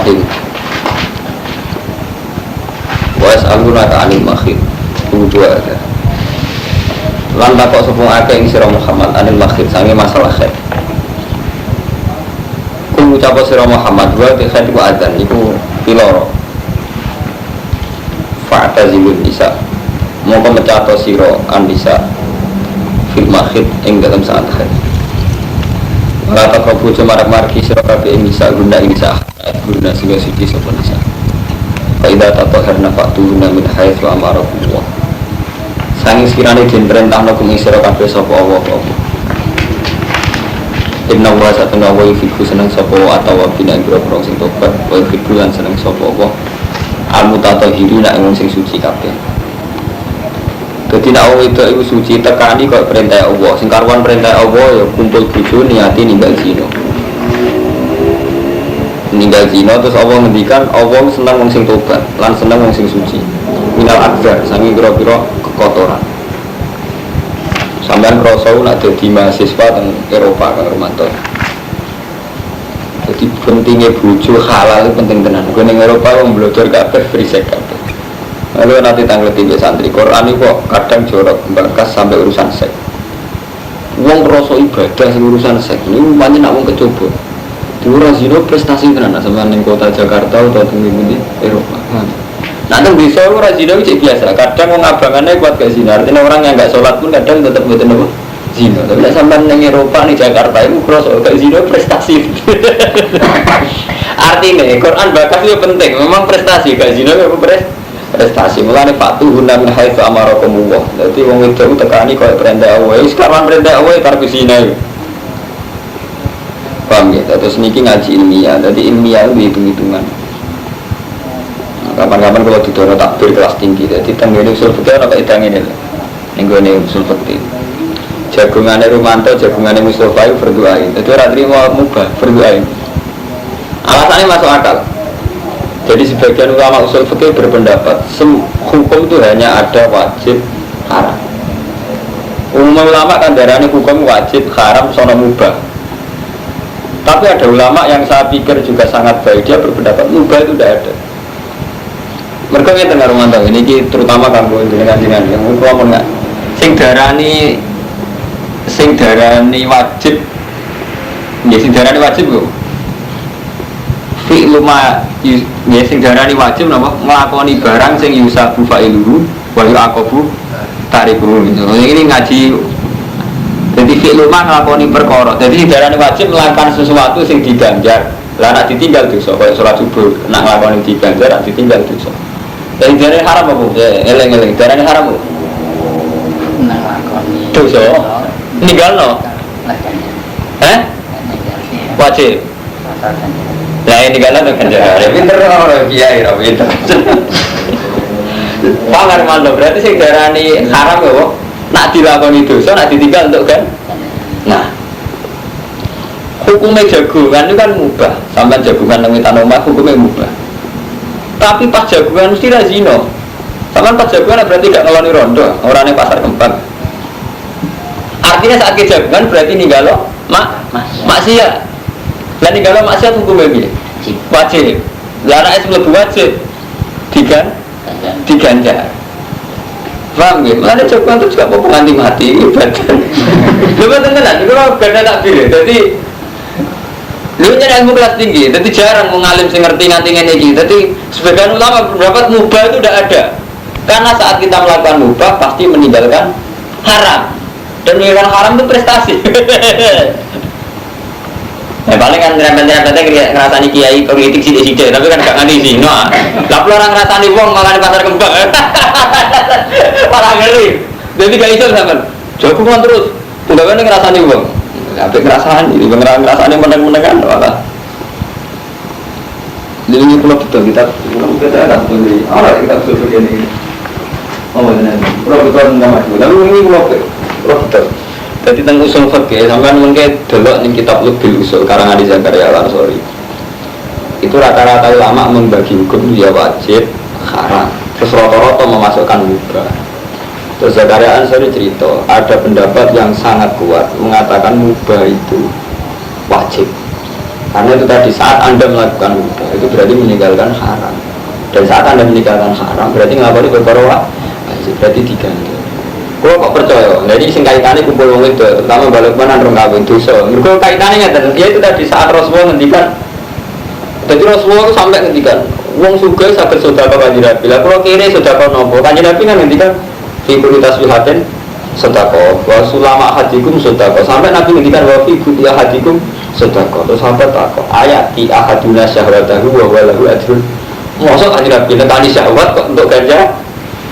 Bismillahirrahmanirrahim. Wa yas'alunaka 'anil makhid. Kudu ada. Lan takok sapa akeh ing sira Muhammad 'anil makhid sange masalah khair. Kudu ucap sira Muhammad wa khair ku adzan iku piloro. Fa'tazilun nisa. Mongko mecato sira andisa fil makhid ing dalam saat khair. Rata kabu cemarak marki sira kabeh ing nisa guna ing nisa guna sing suci sapa nisa. Fa idza tatahharna fa'tuhunna min haitsu amarakumullah. Sanging sekirane den perintahna kum sira kabeh sapa Allah apa. Inna wa satana wa yufiku seneng sapa atawa bina ing sing tobat wa yufiku lan seneng sapa Allah. Al-mutatahhirina ing sing suci kabeh. Dadi nek wong itu iku suci tekani kok perintah Allah. Sing karuan perintah Allah ya kumpul bojo niati ninggal zina. Ninggal zina terus Allah ngendikan Allah seneng wong sing tobat lan seneng wong sing suci. Minal adzar sangi pira-pira kekotoran. Sampeyan krasa nek dadi mahasiswa teng Eropa Kang Romanto. Jadi pentingnya bojo halal itu penting tenan. Gue ning Eropa wong belajar kabeh free sex kabeh. Lalu nanti tanggal 3 santri Quran ini kok kadang jorok bakas sampai urusan seks. Uang kroso ibadah sing urusan seks ini umpamanya nak wong kecoba. Diurang zino prestasi tenan sama ning kota Jakarta atau di Eropa. Nah teng desa ora zino iki biasa. Kadang wong abangannya kuat gak zina. Artinya orang yang enggak sholat pun kadang tetap mboten apa zina. Tapi nek sampean ning Eropa ning Jakarta itu kroso gak zino prestasi. Artinya Quran bakas itu penting. Memang prestasi gak zino apa prestasi mulane fatuhunna min haitsu amarakumullah. Dadi wong wedok tekani koyo perintah Allah. Wis kawan perintah Allah karo zina. Paham ya? Terus niki ngaji ilmiah. Dadi ilmiah itu hitung-hitungan. Nah, kapan-kapan kalau didono takbir kelas tinggi. Dadi tenggene usul fikih ana kaidah ngene lho. Ning gone usul fikih. Jagungane Rumanto, jagungane Mustofa itu berdoa. Dadi ora trimo mubah berdoa. Alasannya masuk akal. Jadi sebagian ulama usul fikih berpendapat hukum itu hanya ada wajib haram. Umum ulama kan darahnya hukum wajib haram sono mubah. Tapi ada ulama yang saya pikir juga sangat baik, dia berpendapat mubah itu tidak ada. Mereka ini tengah rumah tangga ini terutama kamu dengan yang ngomong nggak. Sing darani wajib, ya sing darani wajib loh. Fi'luma ya sing darani wajib napa nglakoni barang sing yusabu fa'iluhu wa yu'aqabu tariku gitu. Ini ngaji. Jadi fi'luma nglakoni perkara. Jadi sing darani wajib melakukan sesuatu sing diganjar. Lah nek ditinggal dosa kaya salat subuh nek nglakoni diganjar nek ditinggal dosa. Jadi darani haram apa? Eleng-eleng darani haram apa? Nglakoni dosa. Ninggalno. Wajib. Ya ini kan ada ganjaran. Pinter orang kiai ra pinter. Pangar mantap berarti sing darani haram ya, nak dilakoni dosa, nak ditinggal untuk kan. Nah. Hukumnya jagungan itu kan mubah. Sampai jagungan nang wetan omah hukumnya mubah. Tapi pas jagungan mesti ra zina. Sampai pas jagungan berarti gak ngeloni rondo, orangnya pasar kembang. Artinya saat kejagungan berarti ninggalo maksiat. Lah ning kalau maksiat hukumnya piye? Wajib. Lah nek mlebu wajib diganjar. Paham nggih? Mulane coba itu juga mau nganti mati ibadah. Lho mboten tenan, kula beda tak pilih. Dadi lho nyari ilmu kelas tinggi, dadi jarang mengalim sing ngerti nganti ngene iki. Dadi sebagian ulama berpendapat mubah itu tidak ada. Karena saat kita melakukan mubah pasti meninggalkan haram. Dan meninggalkan haram itu prestasi. Ya paling kan nyerempet-nyerempetnya ngerasani kiai politik sidik-sidik, tapi kan gak ngerti sih, no. Lah orang ngerasani wong malah di pasar kembang, malah ngeri. Jadi gak iso sampean, jagungan terus, udah kan ngerasani wong, sampai ngerasani, ngerasani meneng-menengan, malah. Jadi ini pulau betul kita ada sendiri, orang kita betul begini. Oh benar, pulau betul nggak maju, tapi ini pulau betul. Jadi tentang usul fikih, sampai mungkin delok ning kitab Lubil Usul karangan di Zakaria Al-Ansori. Itu rata-rata ulama membagi hukum dia wajib, haram. Terus rata-rata memasukkan mubah. Terus Zakaria Al-Ansori cerita, ada pendapat yang sangat kuat mengatakan mubah itu wajib. Karena itu tadi saat Anda melakukan wudhu itu berarti meninggalkan haram. Dan saat Anda meninggalkan haram berarti ngelakoni beberapa wajib, berarti diganti. Kalau kok percaya, jadi sing kaitannya kumpul wong itu, terutama balik mana rong kawin dosa. Mergo kaitannya ngeten, ya itu tadi saat Rasulullah ngendikan. Jadi Rasulullah itu sampai ngendikan, wong sugih saged sedekah Kanjeng Nabi. Lah kula kene sedekah nopo? Kanjeng Nabi kan ngendikan fi kulli tasbihatin sedekah, wa sulama hadikum sedekah. Sampai Nabi ngendikan wa fi kulli hadikum sedekah. Terus sampai takok, ayati ahaduna syahwatahu wa walahu ajrun. Mosok Kanjeng Nabi nekani syahwat kok untuk ganja?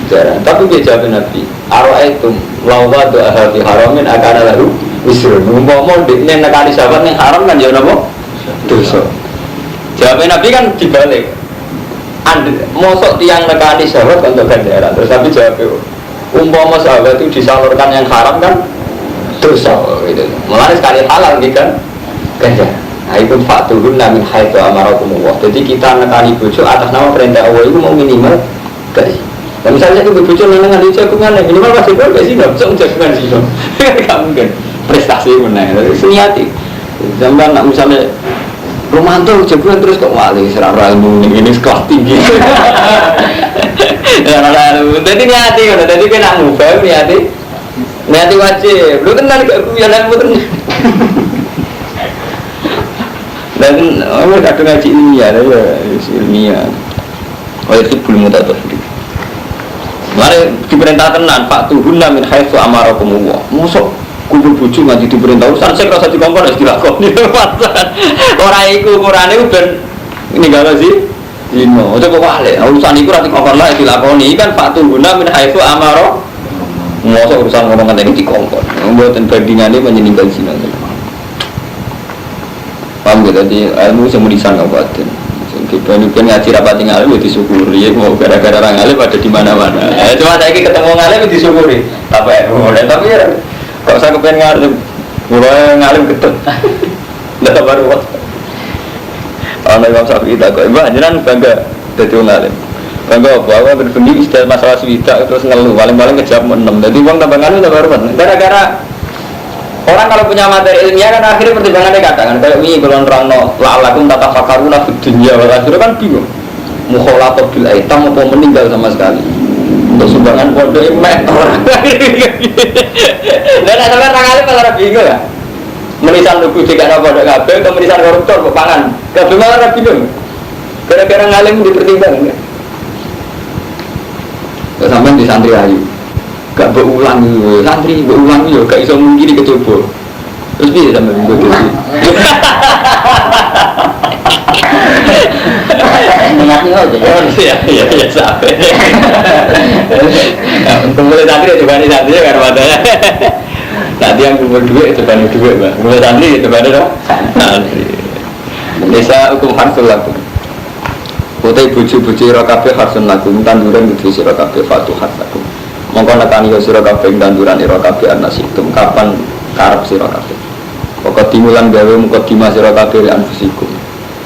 Jarang. Tapi dia jawab Nabi, arwaitum lawa doa hati haramin akan lalu wisrun. Umpama dekne nekani syahwat ning haram kan ya napa? Dosa. Jawab Nabi kan dibalik. Mosok tiang nekani syahwat untuk ganjaran. Terus Nabi jawab, umpama syahwat itu disalurkan yang haram kan dosa gitu. Mulane sekali halal gitu kan ganjaran. Nah itu fatuhun min haitsu amarakumullah. Jadi kita nekani bojo atas nama perintah Allah itu mau minimal gaji. Dan misalnya itu bojo nenengan di jagungan minimal pasti gue gaji enggak bisa jagungan sih dong. Enggak mungkin. Prestasi menang. Seniati. Zaman nak misalnya romanto jagungan terus kok wali serara ilmu ini sekolah tinggi. Ya lalu jadi niati kan, jadi kena ngubah niati wajib. Lu kenal gak kuyalan mboten. Dan kadang ngaji ilmiah, ilmiah. Oh itu belum tahu sendiri. Mari diperintah tenan Pak Tuhunna min haitsu amarakumullah. Mosok kumpul bojo ngaji diperintah urusan sing rasa dikompon wis dilakoni. Ora iku ukurane ben ninggalo sih. Dino, ojo kok wale. Urusan iku ora dikompon lah dilakoni kan Pak Tuhunna min haitsu amara. Mosok urusan ngomong ngene dikompon. Mboten bandingane menyeninggal zina. Paham gitu, jadi ilmu semua disangka batin. Kita ngaji rapat tinggal itu disyukuri, mau gara-gara orang alim ada di mana-mana. Cuma saya ketemu ngalim disyukuri, tapi ya, kalau saya kepengen ngalim, mulai ngalim ketut, dah baru waktu. Kalau Imam Syafi'i tak kok, ibu jangan bangga jadi ngalim. Bangga bahwa berfungsi istilah masalah swita terus ngeluh, paling-paling kejam menem. Jadi uang tambah ngalim tak baru waktu. Gara-gara orang kalau punya materi ilmiah kan akhirnya pertimbangannya katakan kayak ini kalau orang no la'alakum tatafakaruna fid dunya wal akhirah kan bingung mukhalafah bil aitam apa meninggal sama sekali untuk sumbangan pondok emek orang dan ada orang alim malah bingung ya menisan lugu jika ada pondok kabeh atau menisan koruptor kepangan kabeh malah bingung gara-gara ngalim dipertimbangkan sampai di santri ayu gak berulang juga, santri berulang juga, gak bisa mungkin kecoba. Terus dia sampai minggu itu. Mengerti aja ya? Iya sampai. Mulai santri coba nih santri kan matanya. Nanti yang kumpul duit coba nih duit, mbak. Mulai santri coba nih dong. Santri. Desa hukum harsul laku. Kotai bucu-bucu rokabe harsul laku. Tanduran gitu si rokabe fatuhat laku. Mongko nekani yo sira kabeh tanduran ira kabeh anasitum kapan karep sira kabeh. Pokok timulan gawe mukadimah sira kabeh anfusikum.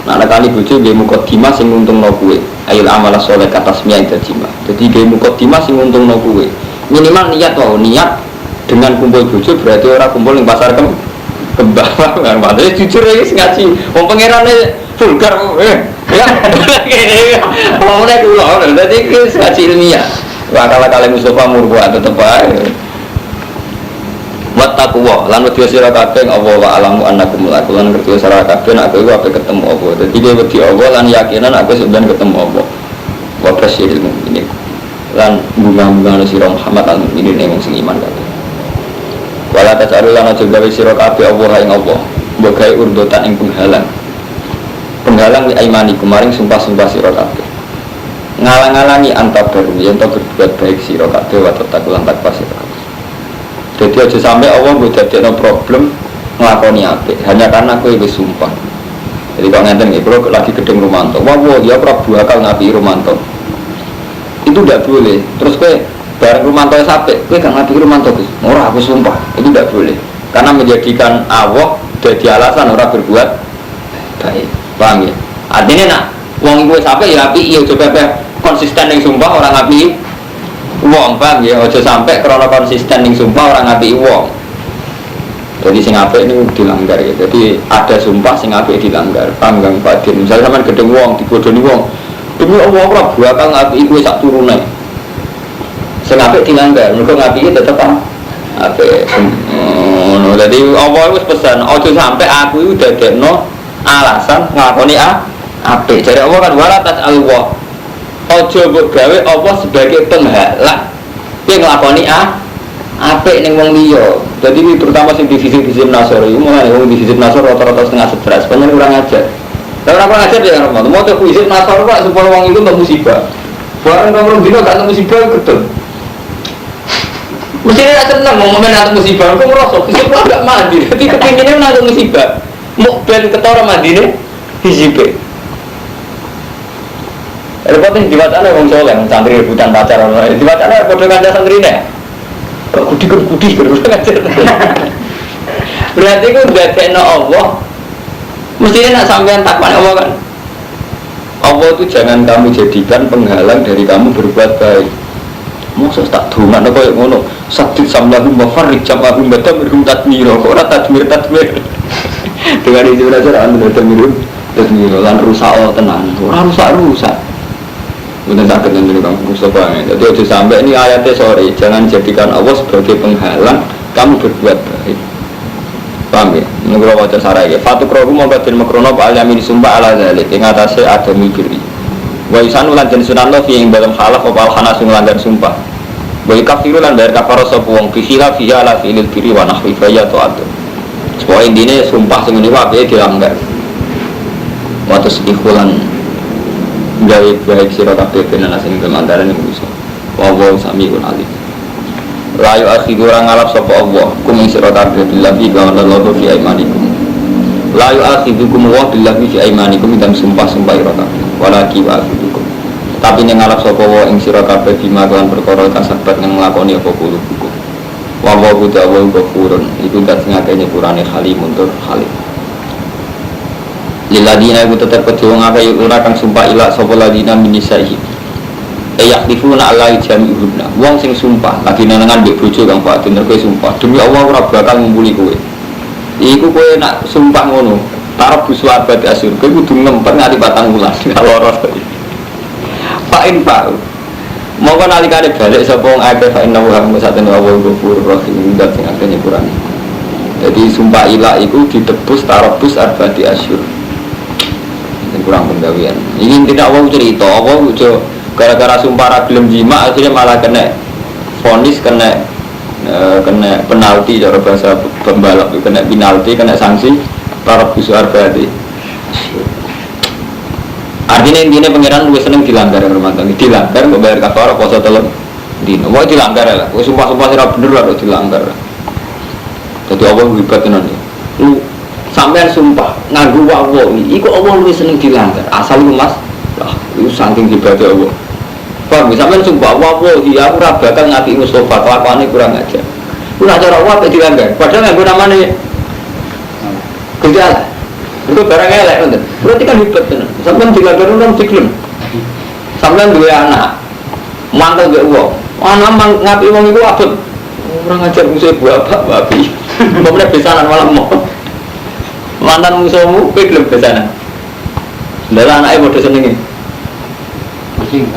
Nah nekani bojo nggih mukadimah sing nguntungno kowe. Ail amal saleh katasmiyah tajima. Dadi nggih mukadimah sing nguntungno kowe. Minimal niat wae niat dengan kumpul bojo berarti ora kumpul ning pasar kembang. Maksudnya jujur iki ngaji. Wong pangerane vulgar ya. Ngomongnya kula dadi iki ngaji ilmiah. Wakala-kala Mustafa murwa tetep ae. Wattaqwa lan wedi sira kabeh Allah wa alamu annakum mulaqu lan ngerti sira kabeh nek kowe ape ketemu apa. Dadi kowe wedi Allah lan yakinan aku sebenarnya ketemu apa. Wa basyiril mukminin. Lan bunga-bunga sira Muhammad al mukminin ning sing iman kabeh. Wala tasaru lan aja gawe sira kabeh Allah ing Allah. Mbok gawe urdotan ing penghalang. Penghalang li aimani kemarin sumpah-sumpah sira kabeh. Ngalang-alangi antabaru yang tak berbuat baik sira kabeh wa taqulan takwa sira kabeh. Jadi aja sampai Allah mbok dadekno problem nglakoni apik hanya karena kowe wis sumpah. Jadi kok ngenten iki kalau lagi gedeng Romanto, wah ya Prabu akal ngapi Romanto. Itu tidak boleh. Terus kowe bareng Romanto sampai kowe gak ngapi Romanto Gus. Ora aku sumpah. Itu tidak boleh. Karena menjadikan Allah jadi alasan ora berbuat baik. Paham ya? Artinya nak wong iku sampai ya api iya coba konsisten ning sumpah orang api wong, paham ya? Aja sampai krana konsisten ning sumpah orang api wong. Jadi sing apik ini dilanggar ya. Jadi ada sumpah sing apik dilanggar. Paham Kang Fadil? Misalnya sampean gedeng wong, dibodoni wong. Demi Allah ora bakal ngapiki kowe sak turune. Sing apik dilanggar, mergo ngapiki tetep apik. Ngono. Jadi Allah wis pesan, aja sampai aku iku dadekno alasan nglakoni apik. Jare Allah kan wala tas'alwa. Aja mbok gawe Allah sebagai penghalang. Kowe nglakoni apik ning wong liya. Jadi ini terutama sing divisi-divisi Nasor itu mulai wong divisi Nasor rata-rata setengah stres, sebenarnya kurang ajar. Tapi orang kurang ajar ya Rahmat. Mau divisi Nasor Pak supaya wong itu entuk musibah. Barang kalau dino gak entuk musibah gedeng. Mesti dia seneng mau momen entuk musibah, kok ngerasa kisah gak mandi. Tapi kepinginnya entuk musibah. Mau ben ketara mandine hisibe. Repotnya diwacana wong soleh, santri rebutan pacar orang. Diwacana padha kanca santrine. Kok kudi kurang ajar. Berarti ku dadekno Allah. Mestinya nak sampean takwan Allah kan. Allah itu jangan kamu jadikan penghalang dari kamu berbuat baik. Maksud tak dongan koyo ngono. Sadid samlahu mafarij jamahum badam rum tadmir. Kok ora tadmir. Dengan itu aja anu tadmir lan rusak tenan. Ora rusak. Benar sakit nanti kamu Mustafa ini. Jadi aja sampai ini ayatnya sore. Jangan jadikan Allah sebagai penghalang kamu berbuat baik. Paham ya? Menurut wajah sarai ya. Fatuk rohu mengkatin makrono pak al-yamin sumpah ala zalik. Yang atasnya ada mikiri. Wa yusanu lan jen sunanlo fi yang dalam halaf opal khanasun langgar sumpah. Wa yukafiru lan bayar kafaro sopuwong bihila fiha ala fi'ilil kiri wa nahwi faya to'atu. Sebuah intinya sumpah semini wabinya dilanggar. Watus ikhulan gawe baik sira kabeh benan asing kemandaran yang bisa. Wa samiun alim. La yu'akhidu orang ngalap sapa Allah kum sira kabeh billahi wa lallahu fi aimanikum. La yu'akhidukum wa billahi fi aimanikum dan sumpah-sumpah ira kabeh. Walaki wa akhidukum. Tapi ning ngalap sapa wa ing sira kabeh bima lan perkara kasabat yang nglakoni apa kulo hukum. Wa wa ta'ala ghafurun iku kat sing akeh nyepurane halimun tur halim. Liladina iku tetep kedhe wong akeh ora kang sumpah ila sapa ladina minisaihi. Yahdifuna ala jami'una. Wong sing sumpah lagi nenengan mbek bojo kang Pak bener kowe sumpah demi Allah ora bakal ngumpuli kowe. Iku kowe nak sumpah ngono, tarab buswa abad asyur kowe kudu ngempet nganti 4 wulan kalau ora. Pak Infal. Monggo nalikane balik sapa wong akeh fa inna wa satene Allah ghafurur rahim dan sing akeh nyepurane. Jadi sumpah ila iku ditebus tarabus abadi asyur. Kurang penggawean. Ini tidak mau cerita, apa gara-gara sumpah gelem jima akhirnya malah kena vonis, kena penalti cara bahasa pembalap, kena penalti, kena sanksi para busur berarti. Artinya pangeran gue seneng dilanggar rumah tangga, dilanggar nggak bayar kafar puasa telur, dino, mau dilanggar lah, gue sumpah sih bener lah dilanggar. Jadi apa hebat nanti, lu sampean sumpah nganggu Allah ini, iku Allah lebih seneng dilanggar asal lu mas lah, itu saking hebatnya Allah. Paham, sampean sumpah Allah iya aku bakal ngati Mustafa kelakuannya kurang aja lu acara Allah apa dilanggar, padahal nganggu namanya gejala itu barang elek berarti kan hebat bener. Sampean dilanggar orang diklem sampean dua anak mantel gak uang anak ngapi uang itu abad orang ngajar musuh buah babi kemudian besanan malam mau mantan musuhmu, kowe gelem besanan. Ndara anake padha senenge. Pusing.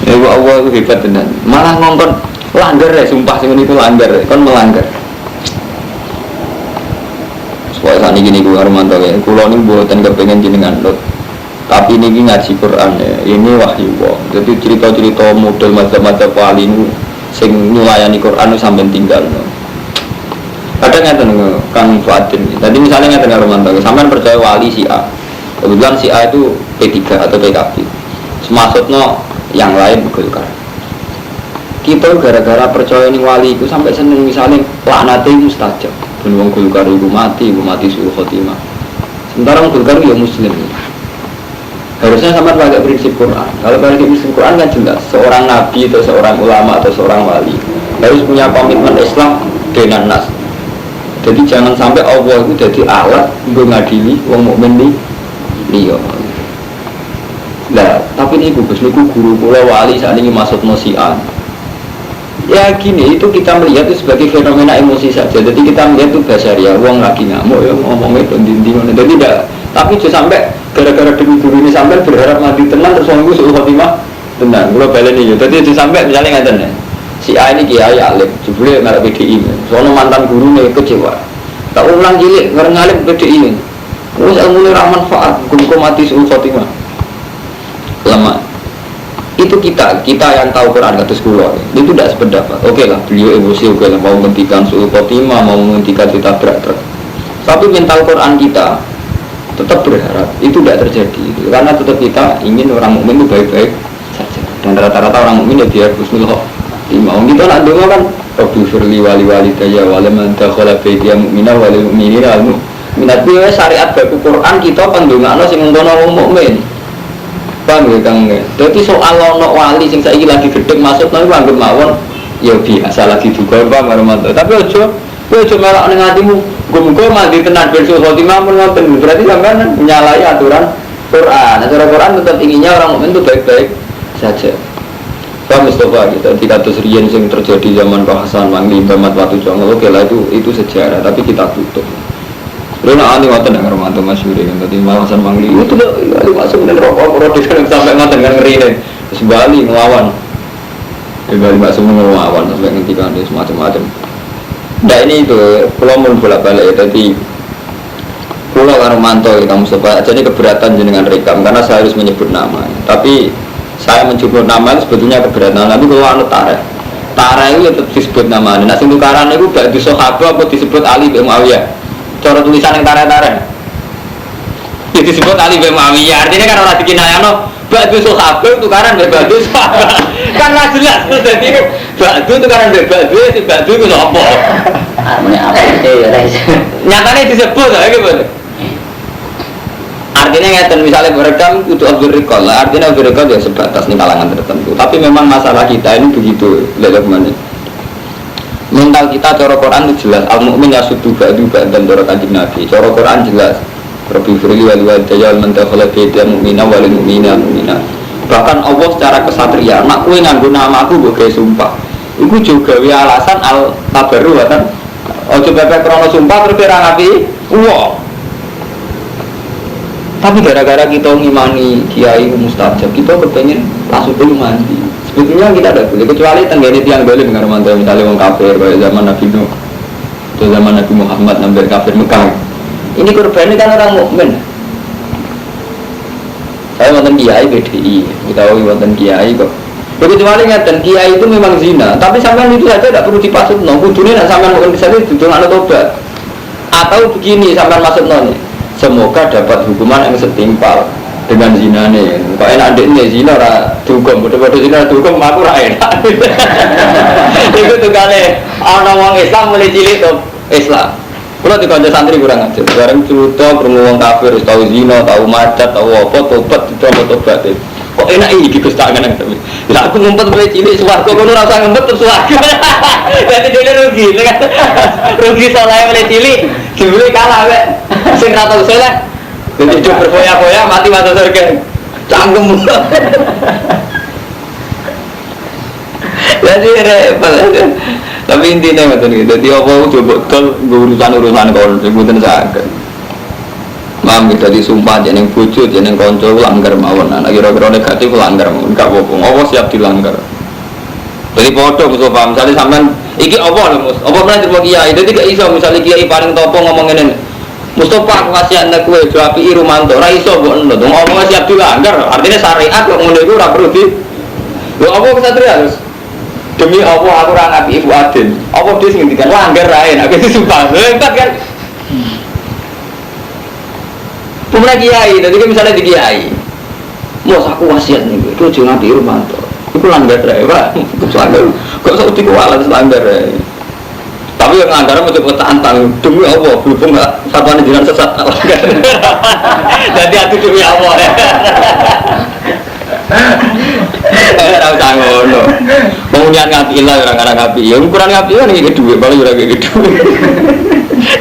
Ya Allah itu hebat tenan. Malah ngongkon langgar ya sumpah sing itu langgar, kon melanggar. Supaya saat ini gue Armanto ya, kulo ini buatan kepengen jenengan lot. Tapi ini ngaji Quran ya, ini wahyu Allah. Jadi cerita-cerita model macam-macam wali ini sing nyulayani Quran sampai tinggal. Kadang ngeten Kang Fadil. Tadi misalnya ngeten Romanto, sampean percaya wali si A. Kebetulan si A itu P3 atau PKB. Maksudnya yang lain Golkar. Kita gara-gara percaya ini wali itu sampai seneng misalnya laknate mustajab. Ben wong Golkar itu mati suul khotimah. Sementara wong Golkar ya muslim. Harusnya sampean pakai prinsip Quran. Kalau pakai prinsip Quran kan jelas seorang nabi atau seorang ulama atau seorang wali harus punya komitmen Islam dengan nas. Jadi jangan sampai Allah itu jadi alat untuk ngadili wong mukmin liya. Lah, tapi niku Gus niku guru kula wali saat ini masuk nosian. Ya gini, itu kita melihat itu sebagai fenomena emosi saja. Jadi kita melihat itu basaria, uang lagi ngamuk ya ngomongnya dinding. Jadi tidak, tapi juga sampai gara-gara demi guru ini sampai berharap mati tenang terus orang itu suruh khotimah tenang. Kalau balen ini, jadi itu sampai misalnya nggak tenang. Si A ini kiai alim, jebule ngarep PDI. Soalnya mantan guru nih kecewa. Tak ulang cilik ngarep PDI. Terus ilmu ra manfaat, guru mati suruh khotimah. Lama. Itu kita yang tahu Quran kata sekolah itu tidak sependapat. Oke lah, beliau emosi, oke lah, mau menghentikan suul khotimah, mau menghentikan ditabrak truk. Tapi mental Quran kita tetap berharap itu tidak terjadi karena tetap kita ingin orang mukmin itu baik-baik saja. Dan rata-rata orang mukmin ya dia husnul khotimah. Kita nak doa kan Rabbi firli wali walidayya wa liman dakhala baitiya mu'mina wal mu'minina wal mu'minat. Syariat baku Quran kita pendongakno sing ngono wong mukmin. Paham ya Kang? Jadi soal ono wali sing saiki lagi gedhe masuk nang anggap mawon ya biasa lagi juga paham Romanto. Tapi ojo melok ning atimu. Muga-muga mandi tenan ben suul khotimah mun ngoten. Berarti sampean menyalahi aturan Quran. Aturan Quran tetap inginnya orang mukmin itu baik-baik saja. Pak Mustafa kita tidak kados riyen sing terjadi zaman Pak Hasan Mangli Bamat Watu Jongo. Oke lah itu sejarah tapi kita tutup. Rena ani ngoten nang Romanto masyhur kan dadi Hasan Mangli itu ali masuk nang rokok produk sampai ngoten kan ngerine. Terus Bali nglawan. Bali masuk nglawan sampai ngendikan semacam-macam. Nah ini itu pulau mun bolak-balik tadi pulau Romanto kita Mustafa jadi keberatan jenengan rekam karena saya harus menyebut nama. Tapi saya menyebut nama itu sebetulnya keberatan. Tapi kalau anu Tara itu tetap disebut nama. Nah sing tukaran itu gak di sahabat apa disebut Ali bin Muawiyah. Cara tulisan yang Tara. Itu disebut Ali bin Muawiyah. Artinya kan orang dikinayano ba'du sahabat tukaran be ba'du sahabat. Kan lah jelas terus jadi ba'du tukaran be ba'du si ba'du itu apa? Apa ya guys? Nyatanya disebut gitu. Artinya ngeten misalnya berekam itu abdurikol lah. Artinya abdurikol ya sebatas nih kalangan tertentu. Tapi memang masalah kita ini begitu. Lihat kemana? Mental kita cara Quran itu jelas. Al-Mu'min yasudu ba'du ba'dan cara Kanjeng Nabi. Cara Quran jelas. Rabbi firli wal walidayya wal man dakhala baitiya mu'mina wal mu'mina mu'minat. Bahkan Allah secara kesatria, nak kowe nganggo nama aku mbok gawe sumpah. Iku juga gawe alasan al-tabarru kan. Ojo bebek krono sumpah terus ora ngapi. Tapi gara-gara kita ngimani kiai mustajab, kita kepengen langsung dulu mandi. Sebetulnya kita tidak boleh, kecuali tenggene tiang boleh dengan romantis misalnya orang kafir pada zaman Nabi Nuh atau zaman Nabi Muhammad nampil kafir Mekah. Ini korbannya kan orang mukmin. Saya wonten kiai BDI, kita wonten kiai kok. Kecuali ngeten kiai itu memang zina, tapi sampean itu saja tidak perlu dipasut. Kudune nek sampean mungkin bisa didongakno tobat. Atau begini sampean maksud nih. Semoga dapat hukuman yang setimpal dengan zina nih. Kok enak adiknya zina ora dihukum, bodoh-bodoh zina dihukum aku ora enak. Itu tuh kali ana wong Islam mulai cilik tuh Islam. Kalau di kantor santri kurang ajar. Bareng cerita berumur kafir, tahu zina, tahu macet, tahu apa, tobat itu tobat. Kok enak ini gitu tangan tapi. Lah aku ngumpet mulai cilik swarga kono ora usah ngumpet terus swarga. Berarti dene rugi, kan? Rugi saleh mulai cilik, dibeli kalah wek. Sing ra tau saleh. Dadi hidup berfoya-foya mati masuk surga. Cangkem. Jadi repot. Tapi intinya ngoten iki. Dadi apa coba tol urusan-urusan kon sing mboten saged. Mam kita disumpah jeneng bojo jeneng kanca langgar mawon. Nah kira-kira negatif langgar mawon gak apa-apa. Apa siap dilanggar. Jadi podo Mustafa misalnya sampean iki apa lho Mus? Apa meneh terima kiai. Dadi gak iso misalnya kiai paling topo ngomong ngene. Mustafa aku kasih anda kue jawabi Rumanto. Ra iso mbok endo. Ngomong siap dilanggar. Artinya syariat kok ngono iku ora perlu di. Lho apa kesatria terus? Demi Allah aku ora ngapi Ibu Adin. Apa dia sing ngendikan langgar rae nek disumpah. Hebat kan? Pemuda kiai, tadi kan misalnya di kiai, mau aku wasiat nih, itu jangan di rumah tuh, itu langgar ya, pak, langgar, kok saya udah kualat langgar ya. Tapi yang langgar mau coba tantang, demi Allah, berhubung nggak satuan jalan sesat langgar. Jadi aku demi Allah ya. Tahu tanggung, mau niat ngapi lah orang-orang ngapi, ya ukuran ngapi kan kayak gitu, baru juga kayak gitu.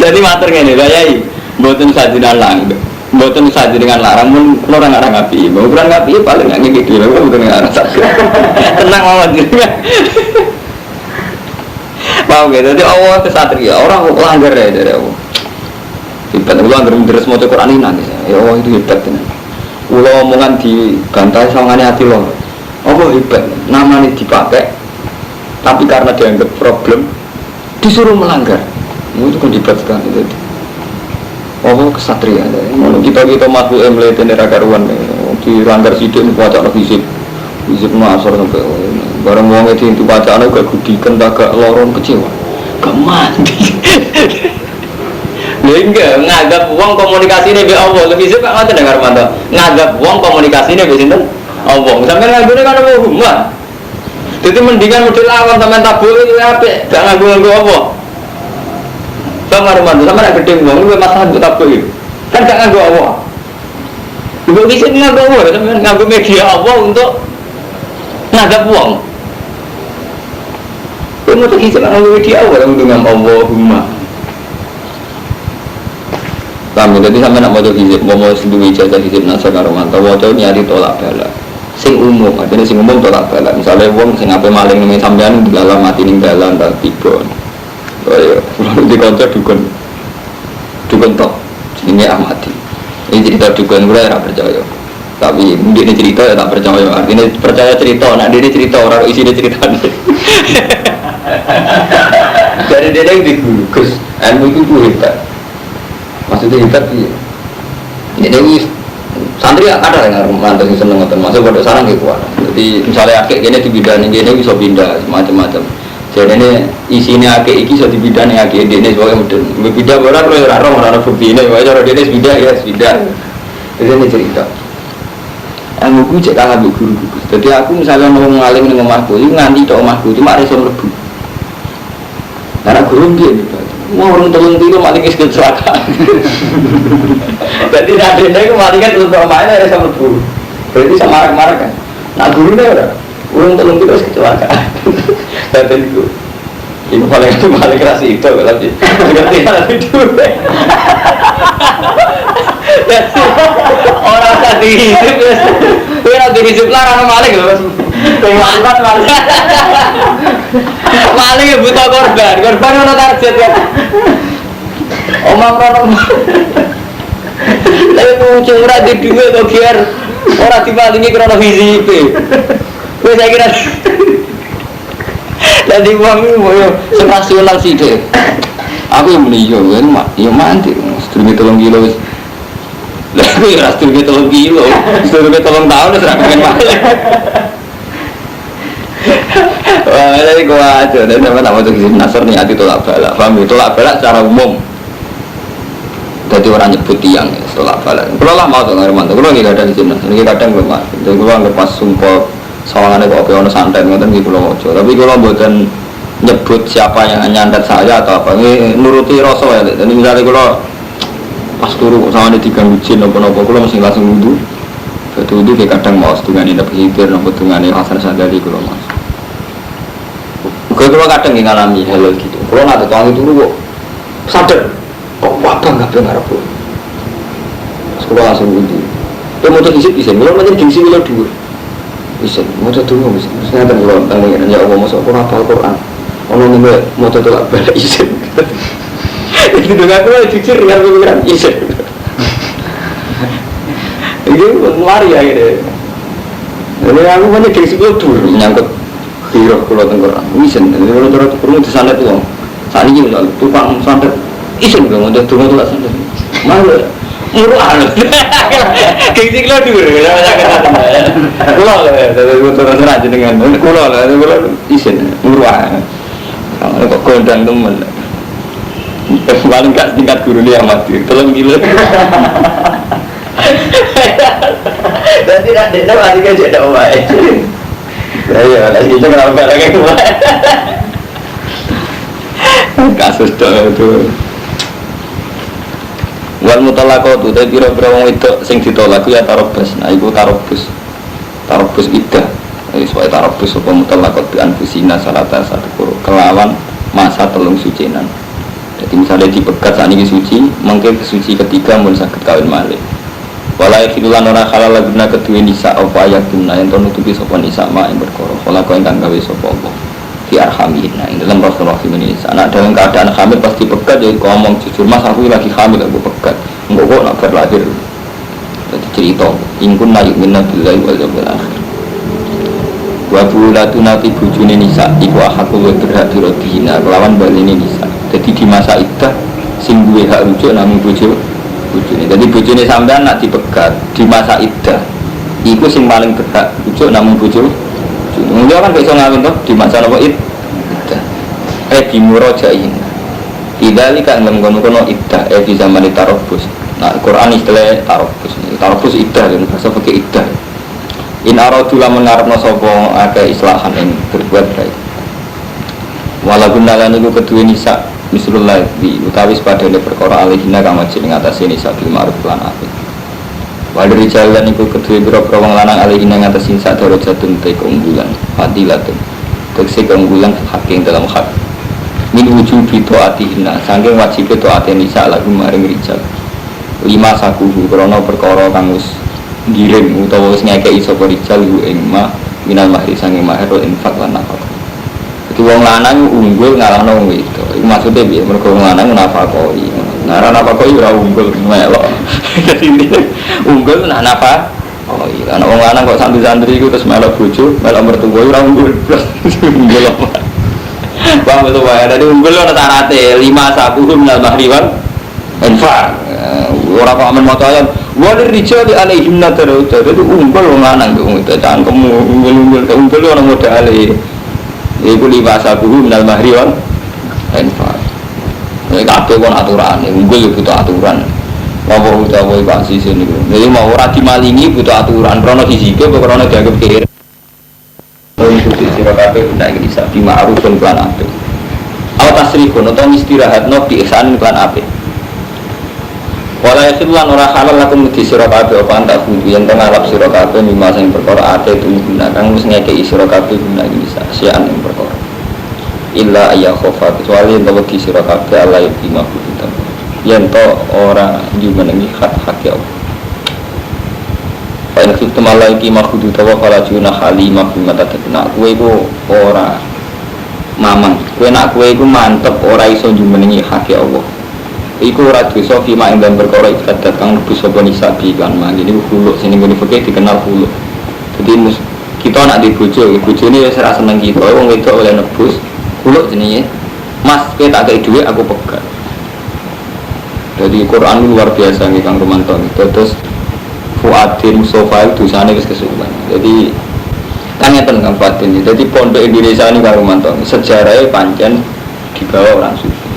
Jadi mater nih, bayai, buatin sajian langgar. Mboten saja dengan larang pun orang ngapi, ukuran ngapi paling nggak gitu, bukan ngarang sakit. Tenang amat gitu. Paham gitu, jadi Allah kesatria, orang kok langgar ya dari Allah. Hebat, aku langgar terus mau cek Quran ini nangis. Ya Allah itu hebat kan. Ulo omongan dibantai sama hati lo. Allah hebat, namanya dipakai, tapi karena dianggap problem, disuruh melanggar. Itu kan hebat sekali itu. Allah kesatria. Kita makhluk emlet ini rakaruan, dilanggar sidik baca fisik. Fisik masuk sampai barang uang itu bacaan agak gudikan, agak lorong kecewa, gak mandi. Enggak, nganggap uang komunikasi ini be Allah. Lebih sih Pak Mata dengar mantap. Nganggap uang komunikasi ini be sinten Allah. Sampai nganggapnya kan apa rumah. Jadi mendingan model lawan sama tabur itu apa? Gak nganggu Allah. Sama Armando, sama nak gede uang, itu masalah untuk tabur itu. Kan gak nganggu Allah. Juga bisa nganggu Allah, sampai nganggu media Allah untuk nganggap uang. Kamu tak bisa nganggu media Allah untuk nganggu Allahumma. Kami jadi sampai nak mau hizib, mau sendiri ijazah hizib nasa karo mantau, wajah nyari tolak bala. Sing umum, artinya sing umum tolak bala. Misalnya wong sing apa maling nih sampean di dalam mati ning dalan tak tiga. Oh iya, di konser dukun tok, ini amati. Ini cerita dukun gue tak percaya. Tapi ini cerita ya tak percaya. Artinya percaya cerita, nak dia cerita orang isi dia cerita nih. Dari dia yang digugus, ilmu itu hebat. Maksudnya hebat sih. Jadi santri ada yang mantau yang seneng ngoten, masuk pada sarang gitu. Jadi misalnya akik gini di bidang ini bisa pindah macam-macam. Jadi ini isinya akik iki bisa di bidang yang akik ini sebagai modern. Berbeda orang bukti ini, wajar dia pindah ya pindah. Jadi ini cerita. Aku cek kalah guru. Jadi aku misalnya mau ngalim dengan omahku, itu nganti tok omahku cuma ada yang lebih. Karena guru dia gitu. Mau orang tolong tidur mati ke kecelakaan. Jadi nadenya itu mati kan terus bermain ada sama guru. Berarti sama marah kan. Nah gurunya udah orang tolong tidur kecelakaan. Dan itu ini paling keras itu kalau sih. Ngerti nanti dulu. Orang tadi hidup orang tadi hidup larang maling loh. Penguatan maling butuh korban orang target kan. Omang tapi muncul orang di dua atau biar orang dimalingi karena visi itu. Saya kira jadi uang ini mau serasional sih deh. Aku yang beli kan ya mandi. Setengah tolong kilo. Lalu ya setengah tolong kilo. Setengah tolong tahun sudah pengen maling. Wah, jadi gua aja, dan sama nama tuh kisah nasar nih hati tolak balak, paham? Tolak balak secara umum. Jadi orang nyebut tiang, tolak balak. Kalau lah mau tuh nggak mantap, kalau nggak ada di sini, ini kadang belum mas. Jadi kalau nggak pas sumpah sawangannya kok ono santet, nggak gitu loh mojo. Tapi kalau buatan nyebut siapa yang nyantet saya atau apa, ini nuruti rasa ya. Dan misalnya kalau pas turu sama dia diganggu jin, nopo-nopo, kalau mesti langsung wudhu. Wudhu kayak kadang mau setengah ini dapat hikir, nopo setengah ini asal sadari kalau mas. Kalau kadang yang ngalami hal gitu, kalau nggak ada tuang itu kok sadar, kok wabah nggak benar pun. Sekolah langsung wudhu. Dia mau terhisip bisa, kalau macam gengsi kalau dua, bisa, mau tertunggu bisa. Terusnya ada kalau tanya ya Allah masuk aku hafal Quran, orang ini mau tertolak balik isen. Itu dengan aku jujur dengan pikiran isen. Ini lari akhirnya. Jadi aku macam gengsi kalau dua menyangkut. Hiro kalau tengkorak, isen. Jadi kalau tengkorak perlu disandet uang. Saat ini lalu tukang sandet, isen dong untuk tukang tolak sandet. Malu, murah loh. Gengsi kalau dulu, kulo lah. Jadi turun aja dengan kulo lah. Kulo isen, murah. Kalau kok kondang temen, paling kat tingkat guru dia mati. Tolong gila. Jadi nanti mati kan jadi baik. Ya, lagi itu kenapa lagi kasus itu. Wal mutalaqatu ta pira-pira wong wedok sing ditolak ya tarobus. Nah, iku tarobus. Tarobus iddah. Sesuai tarobus apa mutalaqat bi anfusina salata satu kelawan masa telung sucinan. Jadi misalnya dipegat saat ini suci, mungkin suci ketiga mun saged kawin malih. Walai filulan orang halal laguna kedua nisa apa ayat guna yang nutupi sopan nisa ma yang berkoro. Kalau kau ingkang gawe sopo Allah. di arhamin. Nah, ini dalam Rasulullah ini anak dalam keadaan hamil pasti pegat, jadi ngomong jujur, mas aku lagi hamil, aku pegat, enggak kok nak berlahir. Jadi cerita, ingkun na yu'minna billahi wal yawmil akhir. Wa bulatuna ti bujune nisa iku ahakul wa berhak dirobihina kelawan balene nisa. Jadi di masa iddah sing duwe hak rujuk namung bojone. Jadi bojone sampean nak dipegat di masa iddah iku sing paling berhak rujuk namung bojone. Dia kan bisa ngawin tuh di masa apa iddah. Bimurajain. Idali kan mengkono-kono iddah di zaman tarobus. Nah, Quran istilah tarobus. Tarobus iddah dan bahasa pakai iddah. In aradu lamun ngarepno sapa akeh islahan ing berbuat baik. Walaupun dalan iku kedue nisa misalullah di utawi padane perkara alihina kang wajib ing atase nisa bil ma'ruf lan apik. Wadri jalan iku kedue pira-pira wong lanang alihina ing atase nisa darajatun te keunggulan, fadilatun. Tegese keunggulan hak ing dalam hak. Min wujubi taatihina saking wajibe taate nisa lagu maring rijal. 5 sakuhu krana perkara kang wis ngirim utawa wis ngekeki sapa rijal ku ing ma minal mahri sange mahar infak lan nafkah. Iki wong lanang unggul ngalahno wong wedok. Iku maksude piye? Mergo wong lanang nafakoi. Nara nafakoi ora unggul melok. Dadi unggul nak nafkah. Oh iya, ana wong lanang kok santri-santri iku terus melok bojo, melok mertua ora unggul. Unggul apa? Paham itu wae. Dadi unggul ana syaraté 5 sakuhu minal mahri wal infak. Ora kok amen maca ayat wali rijali alaihim nadarauta. Itu unggul wong lanang kok itu cangkemmu unggul orang modale. Iku 5 sakuhu minal mahri wal infak. Nek kabeh kon aturane unggul yo butuh aturan. Apa utawa Pak Sisi niku. Jadi mau ora dimalingi butuh aturan. Krono sisike apa krono dianggap kiri. Untuk sira kabeh nek bisa dima'rufun lan apik. Aw tasrifun utawa istirahatno bi ihsanin lan apik. Wala yakhillan ora halal lakum di sira kabeh apa antak kudu yen ngalap sira kabeh mimma sing perkara ate gunakan wis ngekeki sira kabeh guna bisa sian ing perkara. Illa ayya khofa kecuali yen wedi sira kabeh Allah iki mabudan. Yen to ora jumenengi hak-hak ya Allah. Fa in kuntum Allah iki mabudu tawa fala juna halimah bima tatakna kowe iku ora mamang. Kowe nak kowe iku mantep ora iso jumenengi hak ya Allah. Iku ora dosa fima ing dalem perkara ibadat kang lebih sapa nisabi kan mangke niku huluk sing ngene fikih dikenal huluk. Jadi kita nak di bojo, bojone wis ora seneng kita, wong wedok oleh nebus huluk jenenge. Mas, kowe tak kei dhuwit aku pegat. Jadi Quran luar biasa nih Kang Romanto. Terus Fuadin Mustafa itu dosane wis kesuwen. Jadi kan ngeten Kang Fuadin. Jadi pondok Indonesia ini Kang Romanto sejarahnya pancen dibawa orang sufi,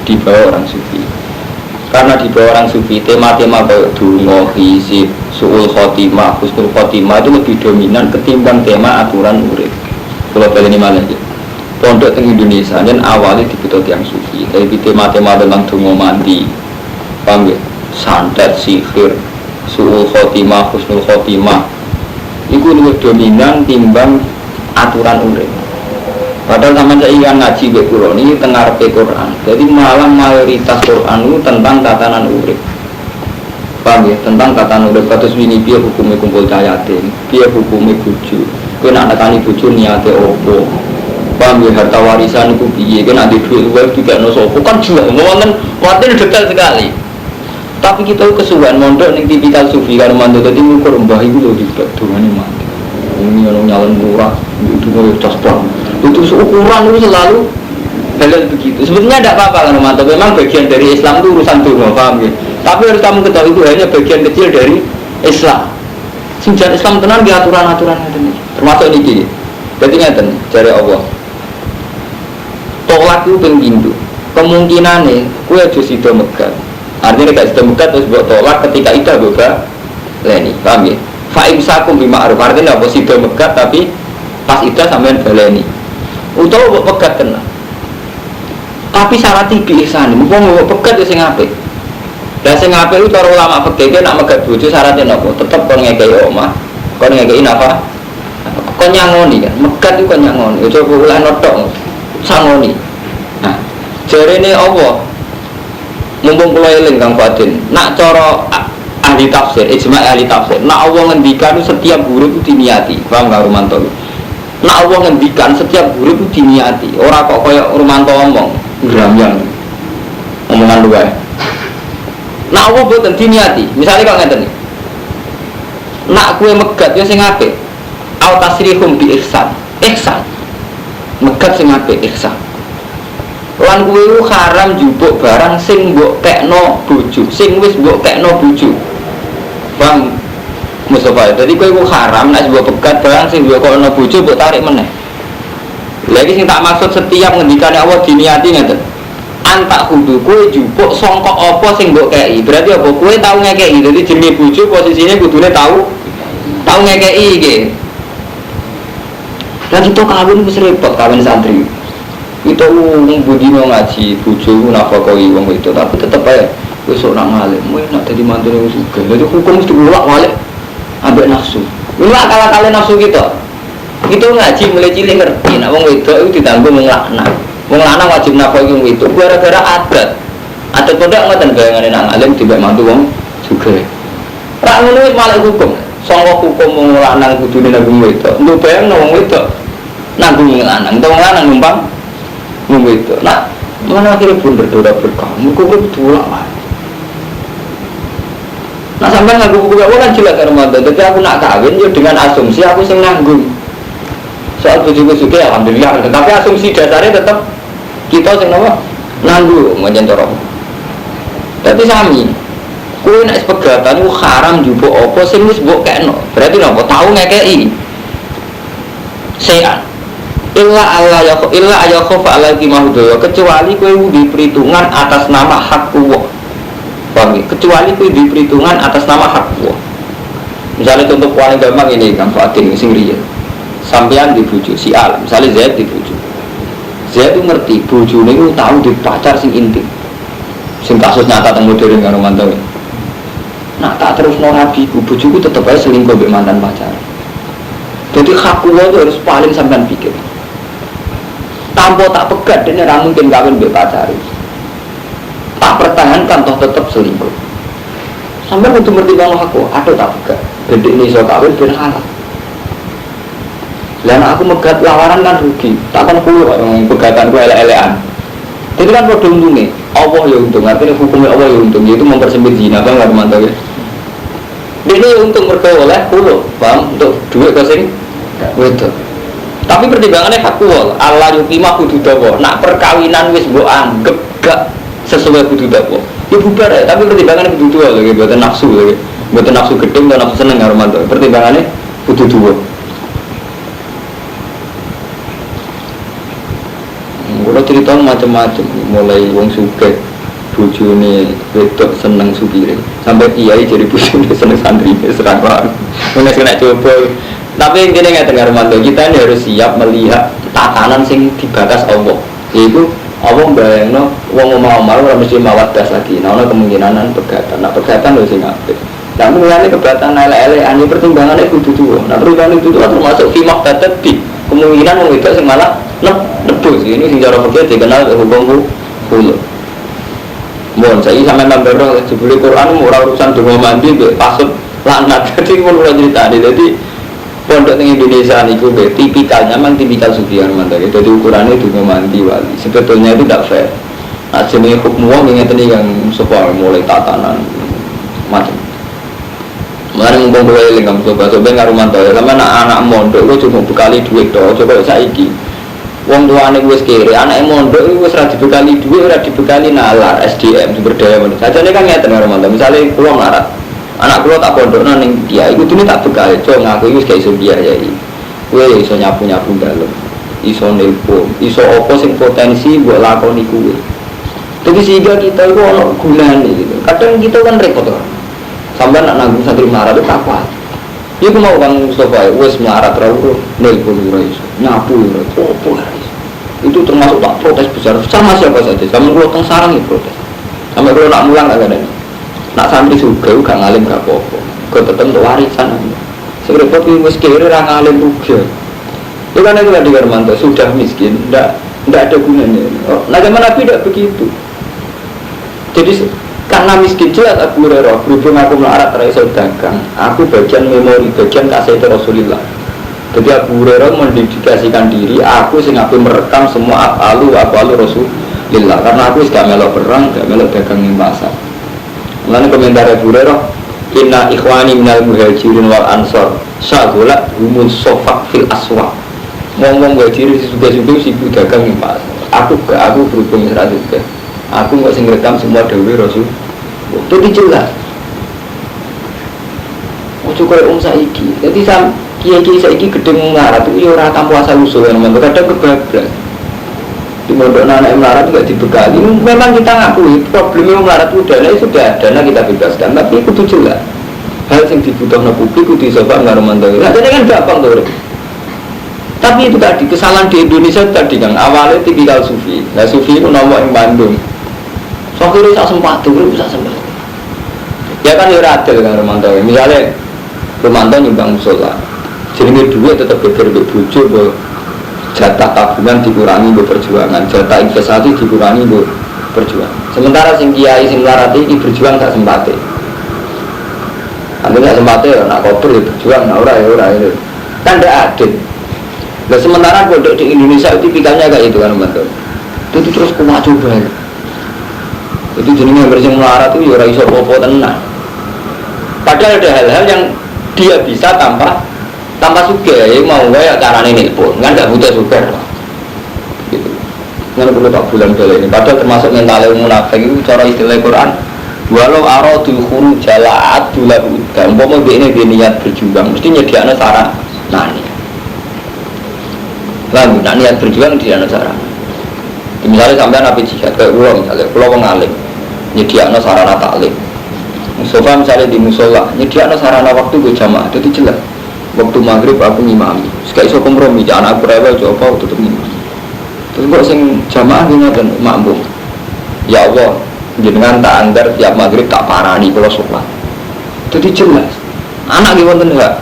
dibawa orang sufi. Karena di bawah orang sufi tema-tema kayak dungo, hisib, su'ul khotimah, husnul khotimah itu lebih dominan ketimbang tema aturan urip. Kalau kali ini malah ya pondok di Indonesia dan awalnya dibutuhkan yang sufi. Tapi tema-tema tentang dungo mandi, paham ya? Santet, sihir, su'ul khotimah, husnul khotimah itu lebih dominan timbang aturan urip. Padahal sama saya ingin ngaji ke Quran ini tengah ke Quran. Jadi malah mayoritas Quran itu tentang tatanan urip. Paham ya? Tentang tatanan urip. Kados ini dia hukumnya kumpul cayatin, dia hukumnya buju. Kau nak nekani buju niate opo. Paham ya? Harta warisan itu piye? Kau nak di duit web juga nosopo kan juga. Ngomongin waktu detail sekali. Tapi kita kesuwen mondok ning tipikal sufi kan mantu tadi ngukur mbah iku lho hebat dongane mati. Ini ono nyalon murah, itu mau caspor. Itu ukuran itu selalu halal begitu. Sebetulnya tidak apa-apa kan Romanto. Memang bagian dari Islam itu urusan dunia, paham ya? Tapi harus kamu ketahui itu hanya bagian kecil dari Islam. Sejarah Islam tenang di aturan-aturan ini. Termasuk ini. Jadi ngeten, cari Allah. Tolak itu pengindu. Kemungkinan nih, kue aja sido megat. Artinya gak sido megat terus buat tolak ketika itu juga leni, paham ya? Fa'imsakum bima'ruf. Artinya apa sido megat tapi pas itu sampean baleni. Utawa mbok pegat kena. Tapi syarat iki ihsan, mumpung mbok pegat sing apik. Lah sing apik itu cara ulama fikih nek megat bojo syaratnya napa? Tetep kon ngekeki omah, kon ngekeki napa? Kon nyangoni kan. Megat itu kon nyangoni. Aja ulah notok. Sangoni. Nah, jarene apa? Mumpung kula eling Kang Fadin, nak cara ahli tafsir, ijma' ahli tafsir, nak Allah ngendikan setiap huruf itu diniati. Paham Kang Romanto? Nak Allah ngendikan setiap huruf itu diniati. Orang kok kayak Romanto ngomong gerambyang omongan dua. Nak Allah boten diniati. Misalnya kalau ngeten nih, nak kue megat ya sing apik. Au tasrihum bi ihsan. Ihsan. Megat sing apik ihsan. Lan kue itu haram jupuk barang sing mbok kekno bojo, sing wis mbok kekno bojo. Bang Mustafa, jadi kue itu haram nek mbok pegat barang sing mbok kekno bojo mbok tarik meneh. Lagi sing tak maksud setiap ngendikane Allah diniati ngeten. Antak kudu kue jupuk songkok apa sing mbok kei. Berarti apa kue tau ngekei. Jadi jenenge bojo posisine kudune tau ngekei iki. Dan itu kawin wis repot kawin santri. Itu budino ngaji bojo nafkahi wong itu tapi tetep ae wis ora ngalim. Kowe nak dadi mantune wis sugih. Jadi hukum mesti ulak-walik ambek nafsu. Ulak kala-kala nafsu kita. Itu ngaji mulai cilik ngerti nek wong wedok iku ditanggung wong lanang. Wong lanang wajib nafkahi wong wedok gara-gara adat. Adat kodok ngoten bayangane nang alim dibek mantu wong sugih. Ra ngono wis malah hukum. Sangka hukum wong lanang kudune nanggung wedok. Nduk bayangno wong wedok nanggung wong lanang, wong lanang numpang wong wedok. Nah, mana akhirnya pun berdoa berkah. Muka betul lah. Nah sampai ngaku buku kan jelas Ramadan. Tapi aku nak kawin ya dengan asumsi aku sing nanggung. Soal bojoku suka alhamdulillah. Tapi asumsi dasarnya tetap kita sing apa? Nanggung macam cara. Tapi sami. Kowe nek pegatan ku haram jupuk apa sing wis mbok kekno. Berarti napa tau ngekeki. Sean. Illa ya khofa alaihi mahdoyo, kecuali kowe di perhitungan atas nama hak Allah. Paham? Kecuali kowe di perhitungan atas nama hak Allah. Misalnya contoh paling gampang ini Kang Fatin sing riya. Sampean dibujuk si Al, misalnya Zaid dibujuk. Zaid itu ngerti bojone iku tau di pacar sing intim. Sing kasus nyata teng modern karo mantan. Nah tak terus nabi ku bojoku tetep ae selingkuh mbek mantan pacar. Jadi hak Allah itu harus paling sampean pikir. Tanpa tak pegat dan tidak mungkin kawin mbek pacari. Tak pertahankan toh tetap selingkuh. Sampai untuk ngerti kalau aku, aduh tak pegat. Jadi ini so kawin ben halal. Dan aku megat lawaran kan rugi. Takkan kulo pegatan ku elek-elekan. Itu kan produk untungnya. Allah ya untung. Artinya hukumnya Allah ya untung. Itu mempersempit zina bang nggak mantap ya. Ini ya untung mereka oleh kulo, paham? Untuk duit ke sini, betul. Tapi pertimbangannya hakul Allah yukimah kudu dawa. Nak perkawinan wis mbok anggap gak sesuai kudu dawa. Ya bubar ya, tapi pertimbangannya kudu dawa lagi, buatan nafsu lagi. Buatan nafsu gedeng dan nafsu seneng karo mantu. Pertimbangannya kudu dawa. Kalau cerita macam-macam, mulai wong sugih bojone wedok seneng supire. Sampai kiai jadi bojone seneng santri serang orang. Mun kena coba. Tapi intinya nggak dengar mantu kita ini harus siap melihat tatanan sing dibatas Allah. Yaitu Allah bayangno wong mau orang mesti mawaddah lagi. Nah, kemungkinan pegatan. Nah, pegatan lho sing apik. Nah, mulane kebatan elek-elek ane pertimbangannya kudu tuwa. Nah, pertimbangan itu termasuk fi maqtatabi. Kemungkinan wong itu sing malah nebus. Ini sing cara fikih dikenal hukum hulu. Mohon saya sampai membero jebule Quran ora urusan donga mandi mbek pasut lanat. Jadi mun ora critani. Jadi pondok di Indonesia niku tipikalnya memang tipikal sufian mantap. Jadi ukurannya juga mandi wali. Sebetulnya itu tidak fair. Nah jenis hukum wong yang tadi yang sekolah mulai tatanan macam. Mari ngomong dua eling kamu coba nggak rumah tau. Karena anak mondok itu cuma bekali duit doh. Coba saiki. Wong tuane wis kere, anak mondok itu wis ra dibekali duit, ora dibekali nalar SDM sumber daya manusia. Sajane kan ngeten karo mantap. Misale kula melarat. Anak kulo tak pondokno ning dia iku dene tak bekal cok ngaku iki gak iso biayai. Kowe iso nyapu-nyapu dalem. Iso nelpon, iso apa sing potensi mbok lakoni kuwe. Tapi sehingga kita itu ono gunane gitu. Kadang kita kan repot kan. Sampai nak nanggung santri melarat itu apa? Iku mau Kang Mustafa wis melarat terus nelpon ora iso, nyapu ora iso. Itu termasuk tak protes besar sama siapa saja. Sama kulo teng sarang ya protes. Sampai kulo nak mulang agak ada. Nak santri juga gak ngalim gak apa-apa. Kau tetap untuk warisan. Seberapa pun miskin orang ngalim juga. Itu kan itu tadi Karmanto sudah miskin, tidak ada gunanya. Nah zaman Nabi tidak begitu. Jadi karena miskin jelas Abu Hurairah berhubung aku melarat raiso dagang. Aku bagian memori, bagian kaset Rasulullah. Jadi Abu Hurairah mendedikasikan diri, aku sing ape merekam semua apalu Rasulillah, karena aku gak melok perang, gak melok dagang ning pasar. Mulane komentar Abu Hurairah, inna ikhwani minal muhajirin wal ansor syagolat humus sofak fil aswaq. Ngomong muhajirin sudah-sudah sibuk dagang ning pasar. Aku berhubung seratus ke. Aku nggak sing rekam semua dawuh Rasul. Itu jelas. Ojo koyo saiki. Dadi kiai-kiai saiki gedeng melarat itu ya ora tanpa asal usul kan, kadang kebablas. Di pondok anak melarat juga dibekali. Memang kita ngakui problemnya melarat itu dana sudah dana kita bebaskan, tapi itu jelas. Hal yang dibutuhkan publik itu disobak nggak romantis. Nah, jadi kan gampang tuh. Tapi itu tadi kesalahan di Indonesia tadi kan awalnya tipikal sufi. Nah sufi itu nomor yang Bandung. Soalnya bisa sempat tuh, bisa sempat. Ya kan ya adil kan romantis. Misalnya romantis nyumbang musola. Jadi duit tetap beker bojo, jatah tabungan dikurangi perjuangan, jatah investasi dikurangi perjuangan. Sementara sing kiai sing melarat iki berjuang gak sempate. Anda gak sempate nak koper ya berjuang, nak ora ya. Kan ndak adil. Nah sementara pondok di Indonesia itu tipikalnya kayak itu kan teman-teman. Itu terus kuat coba. Itu jenenge bersih melarat itu ya ora iso apa-apa tenan. Padahal ada hal-hal yang dia bisa tanpa suka, ya mau ya caranya nelpon, kan nggak butuh suka gitu. Nggak perlu tak bulan ini. Padahal termasuk mentalnya munafik itu cara istilah Quran. Walau aradul khuruj jalaat dula udah, umpama ini niat berjuang, mesti nyediakan sarana nani. Lalu niat berjuang nyediakan sarana. Misalnya sampai nabi jihad kayak uang, misalnya pulau pengalim, nyediakan sarana taklim. Musofa misalnya di musola, nyediakan sarana waktu gue jamaah, itu jelas. Waktu maghrib aku ngimami, sekali so kompromi, jangan aku rewel coba tutup ngimami. Terus kok sing jamaah gini dan makmum, ya Allah, jenengan tak anggar tiap maghrib tak parani kalau sholat. Jadi jelas, anak gimana enggak?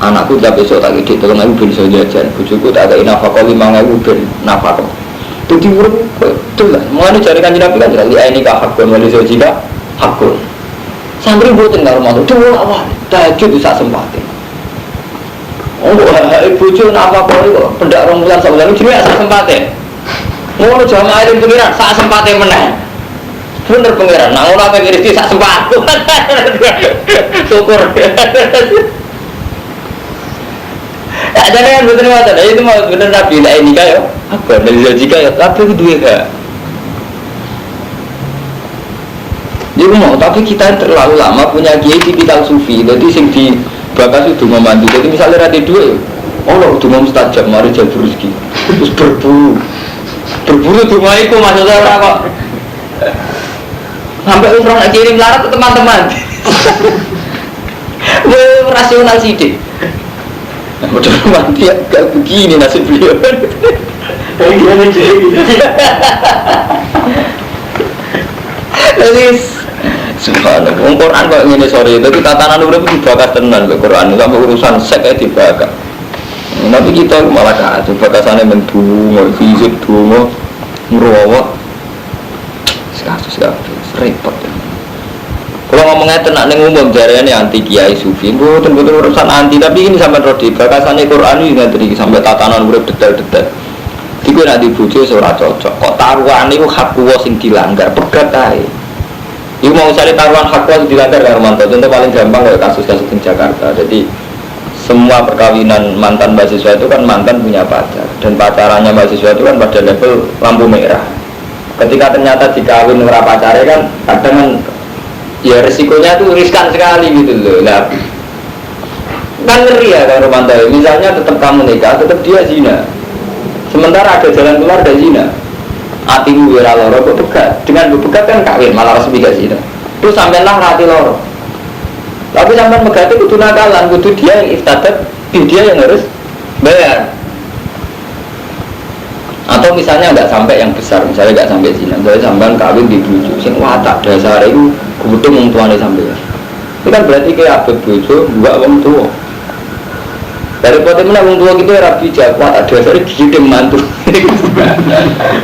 Anakku tiap besok tak gede, tolong aku bisa jajan, bujuku tak ada nafkah 5.000 ben nafkah. Jadi urut jelas, mengenai cari kanji nabi kan jelas, ini kah hakun, wali sojika hakun. Santri buatin nggak rumah itu, dua awal, tahajud bisa sempatin. Oh, bujuk apa kau itu? Pendak rombulan sebulan itu juga saya sempatin. Mau jamaah itu pengiran, saya sempatin menang. Bener pengiran, nah orang pengiris itu saya sempat. Syukur. Ya jadi kan betul betul, itu mau bener nabi lah ini kayak apa? Dari jika ya, tapi itu dua kan. Jadi mau, tapi kita terlalu lama punya kiai tipikal sufi, jadi sing di bakas itu memandu. Jadi misalnya ada dua, oh lo cuma mustajab, mari jalur rezeki, terus berburu cuma itu maksudnya orang kok. Sampai umroh nak kirim larat ke teman-teman. Rasional sih deh. Udah mati ya, gak begini nasib beliau. Tapi dia menjadi. Jadi subhanallah, Quran kok ngene sore itu tatanan urip dibakar tenan lho Quran sampai urusan sek ae dibakar. Tapi kita malah kacau bakasane mendungo, fisik dungo, ngrawat. Kasus repot. Kalau ngomongnya tenan ning umum jarene anti kiai sufi, mboten urusan anti, tapi ini sampai rodi bakasane Quran iki ngenteni sampai tatanan urip detail-detail. Iku nek dibojo ora cocok. Kok taruhan niku hak kuwo sing dilanggar, pegat ae. Iku mau cari taruhan hak kuwo dilanggar karo mantan. Contoh paling gampang kayak kasus-kasus di Jakarta. Jadi semua perkawinan mantan mahasiswa itu kan mantan punya pacar, dan pacarannya mahasiswa itu kan pada level lampu merah. Ketika ternyata dikawin ora pacare kan kadang kan ya resikonya tuh riskan sekali gitu loh. Nah, kan ngeri ya kalau Romanto. Misalnya tetap kamu nikah, tetap dia zina. Sementara ada jalan keluar dari zina. Hatimu wira loro kok pegat. Dengan bepegat kan kawin malah resmi gak zina. Terus sampailah hati loro. Tapi sampai pegat itu kudu nakalan, kudu dia yang iftadat, dia yang harus bayar. Atau misalnya nggak sampai yang besar, misalnya nggak sampai zina, misalnya sampai kawin di bojo, sing watak dasar itu kebetulan tuane sampai. Itu kan berarti kayak abad bojo, dua orang tua. Dari potensi orang tua kita rapi jago, watak dasar itu dia mantu.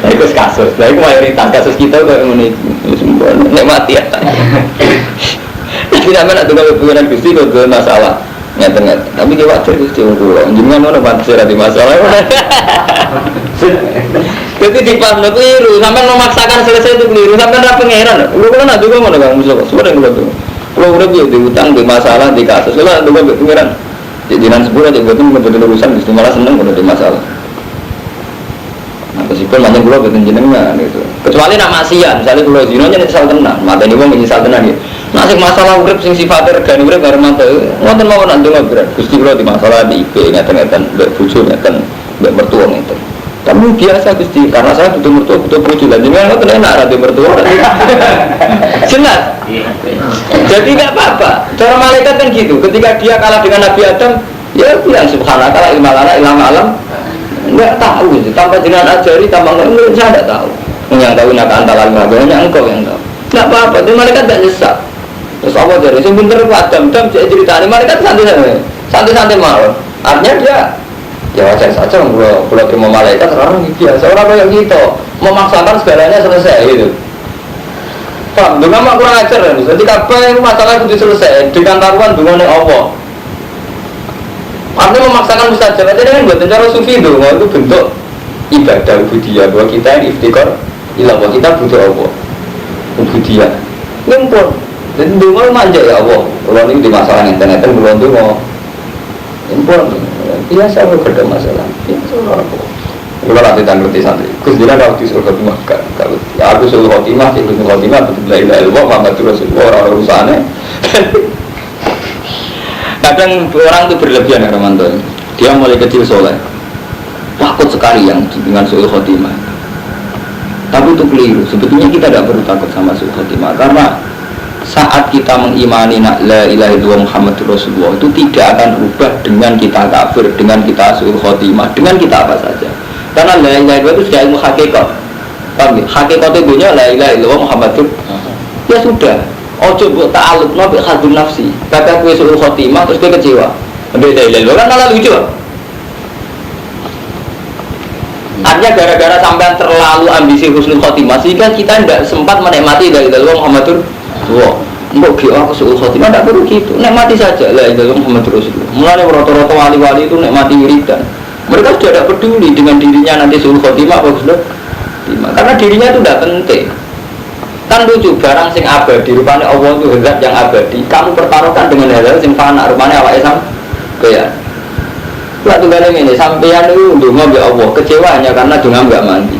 Itu kasus, nah itu mayoritas kasus kita kayak ini, semua nek mati ya. Tapi sampai nak tunggu hubungan gusti kalau masalah. Ngeten. Tapi dia wajar Gusti wong kula. Jenengan ono pantes ora di masalah. Jadi dipahami keliru, sampai memaksakan selesai itu keliru, sampai ra pangeran. Kula nak juga ngono Kang Mustafa. Sudah kula tuh. Kula urip yo di utang, di masalah, di kasus. Kula juga mbek pangeran. Jenengan sepura aja boten betul urusan Gusti malah seneng kalau di masalah. Nah, meskipun manjen kula boten jenengan gitu. Kecuali nak maksiat, misalnya kula zina nya nyesal tenan, mateni wong nyesal tenan ya. Nek sing masalah urip sing sifatnya regane urip karo mantu, ngoten mawon nak ndonga berat. Gusti kula di masalah di IP ngeten-ngeten mbek bojo ngeten, mbek mertua ngeten. Tapi biasa Gusti, karena saya butuh mertua, butuh bojo lan jenengan ngoten enak ra di mertua. Jelas. Jadi enggak apa-apa. Cara malaikat kan gitu. Ketika dia kalah dengan Nabi Adam, ya bilang subhanallah ilmu alam. Enggak tahu itu. Tanpa jenengan ajari, tanpa enggak saya enggak tahu. Yang tahu nak antara hanya engkau yang tahu. Enggak apa-apa. Itu malaikat enggak nyesat. Terus Allah jadi sing pinter Adam jadi ceritane malaikat santai-santai mawon. Artinya dia ya wajar saja kalau terima malaikat orang biasa orang kayak gitu memaksakan segalanya selesai gitu. Pak, dengan mak kurang ajar kan? Jadi apa yang masalah itu selesai dengan taruhan dengan Allah. Artinya memaksakan mustajab. Jadi kan buat cara sufi itu bentuk ibadah ubudiyah bahwa kita yang iftikar ilah bahwa kita butuh Allah ubudiyah. Ngumpul. Dan dulu manja ya Allah. Kalau ini di masalah internet belum tuh mau ngumpul. Biasa kalau ada masalah. Biasa apa? Kalau nanti tak ngerti santri. Kemudian kalau disuruh khotimah, kalau ya aku suruh khotimah, betul khotimah, betul la ilaha illallah, Muhammad Rasulullah, orang urusannya. Kadang orang itu berlebihan ya Ramanto. Dia mulai kecil soleh, takut sekali yang dengan suruh khotimah. Tapi itu keliru. Sebetulnya kita tidak perlu takut sama suruh khotimah karena saat kita mengimani la ilaha illallah Muhammadur Rasulullah itu tidak akan berubah dengan kita kafir, dengan kita suruh khotimah, dengan kita apa saja. Karena la ilaha illallah itu sudah ilmu hakikat. Paham ya? Hakikat itu punya la ilaha illallah Muhammadur. Ya sudah. Ojo buat ta'alluq nabi hadun nafsi. Kata kue suruh khotimah terus kue kecewa. Beda la ilaha kan malah lucu. Artinya gara-gara sampean terlalu ambisi husnul khotimah sehingga kita tidak sempat menikmati la ilaha illallah Muhammadur. Wah, mbok ki aku suul khotimah tidak perlu gitu. Nikmati saja la ilaha illallah Muhammadur Rasulullah. Mulane rata-rata wali-wali itu nikmati wiridan. Mereka sudah tidak peduli dengan dirinya nanti suul khotimah apa sudah. Karena dirinya itu tidak penting. Kan lucu barang sing abadi rupanya Allah itu zat yang abadi. Kamu pertaruhkan dengan hal-hal sing fana rupanya awake sampeyan. Lah tunggale ngene, sampeyan itu ndonga mbek Allah, kecewa hanya karena donga enggak mandi.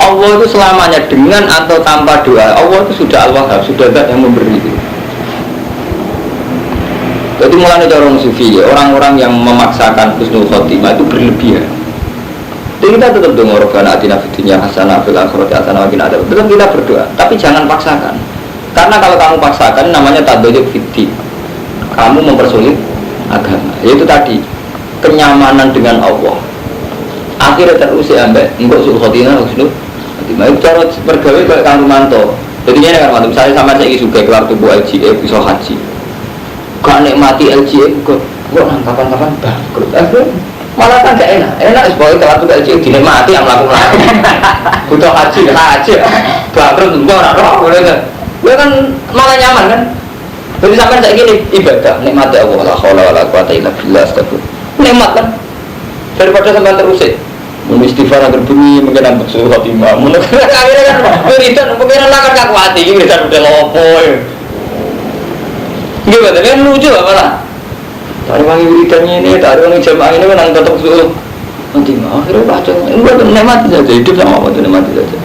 Allah itu selamanya dengan atau tanpa doa. Allah itu sudah Al-Wahhab, sudah zat yang memberi itu. Jadi mulai dari orang sufi, orang-orang yang memaksakan husnul khotimah itu berlebihan. Jadi kita tetap dengar Rabbana atina fid dunya hasanah fil akhirati hasanah wa qina adzabannar. Tetap kita berdoa, tapi jangan paksakan. Karena kalau kamu paksakan namanya tadayyu fiddin. Kamu mempersulit agama. Yaitu tadi kenyamanan dengan Allah. Akhirnya terusik ambek engko husnul khotimah husnul itu cara pergawe kayak Kang Rumanto. Jadi ini kan mantu, misalnya sama saya juga keluar tubuh LGE bisa haji. Gak nikmati LGE kok kapan-kapan bangkrut. Malah kan gak enak sebagai keluar tubuh LGE dinikmati yang melakukan. Butuh haji bangkrut enggak orang boleh kan. Ya kan malah nyaman kan. Jadi sampai saya gini ibadah nikmati Allah la haula wala quwata illa billah astagfirullah. Nikmat kan. Daripada sampai terusik. Istighfar agar bunyi mengenang suruh khotimah. Akhirnya kan wiridan pengiran lah kan kaku hati ini wiridan udah lopo ya. Gimana? Kan lucu apa lah? Tadi wangi wiridannya ini, tadi wangi jamaah ini menang tetap suruh khotimah. Akhirnya baca, enggak nikmati saja hidup sama apa itu nikmati saja.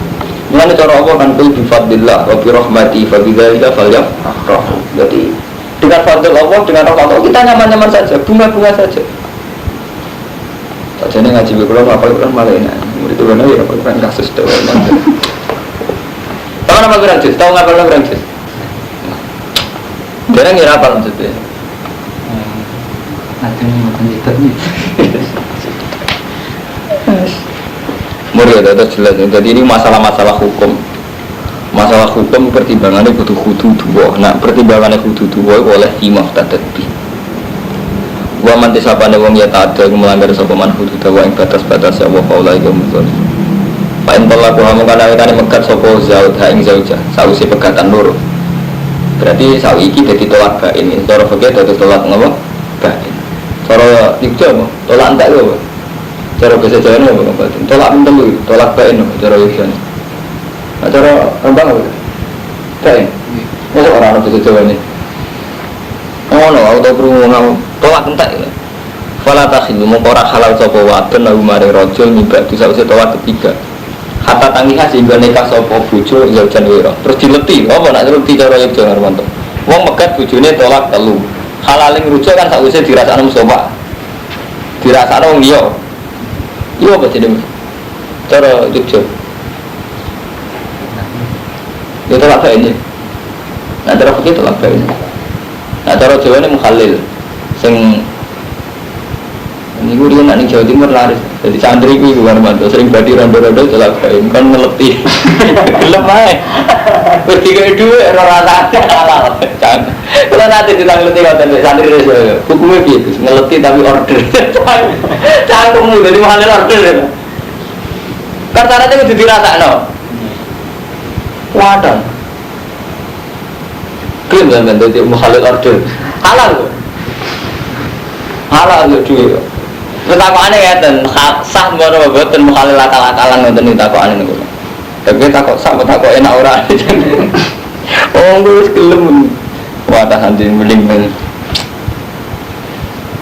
Mulanya cara Allah kan kul bifadlillah wa birahmati fa bidzalika falyafrahu. Jadi dengan fadl Allah, dengan rahmat Allah kita nyaman-nyaman saja, bunga-bunga saja. Jadi ngaji berkurang apa kurang malah enak. Murid itu benar ya apa kurang kasus itu. Tahu apa kurang jus? Tahu apa kurang jus? Dia ngira apa maksudnya? Nanti makan itu nih. Murid itu jelas. Jadi ini masalah-masalah hukum. Masalah hukum pertimbangannya butuh khudu dua. Nah pertimbangannya khudu dua oleh imam tadabbi. Wa man tisabane wong ya ta'adda melanggar sapa man hududa wa ing batas-batas Allah faulai gumzul. Fa in talaqu hamu kana megat sapa zaud ha ing zaujah sawise pegatan loro. Berarti sawi iki dadi tolak bain. Cara fikih dadi tolak napa? batin. Cara Yogya apa? Tolak entek lho. Cara bahasa Jawa apa batin? Tolak penting lho, tolak batin lho cara Yogya. Nah cara Rembang apa? Batin. Masa orang bahasa Jawa ini? Ngono auto krungu tolak entek. Fala takhilu mengkora halal sapa wadon lagu maring rajul nyibak dosa usah tolak ketiga. Kata tangiha sehingga nikah sapa bojo zaujan wira. Terus dileti, apa nak dileti cara Yogya Harmanto. Wong megat bojone tolak telu. Halaling rujuk kan sakwise dirasakno Mustafa. Dirasakno wong liya. Iya apa jenenge? Cara Yogya. Ya tolak bae ini. Nah cara fikih tolak bae ini. Nah cara Jawa ini mukhalil. Sing ini gue dia nak ning Jawa Timur laris. Jadi santri gue bukan mantu sering badi rondo-rondo tolak bae kan ngeleti. Gelem ae. Wis dikek dhuwit ora rasane halal. Kalau nanti ditangleti ngoten santri desa. Hukumnya piye Gus? Ngeleti tapi order. Cangkemmu dari mahal order. Kan syaratnya kudu dirasakno. Wadah. Klaim sampean dadi mahal order. Halal. Halal yo dhuwit. Takokane ngeten, sah ngono mboten mukhalil akal-akalan ngoten iki takokane niku. Tapi takok sak takok enak ora. Oh, wis gelem. Wadah handi mending.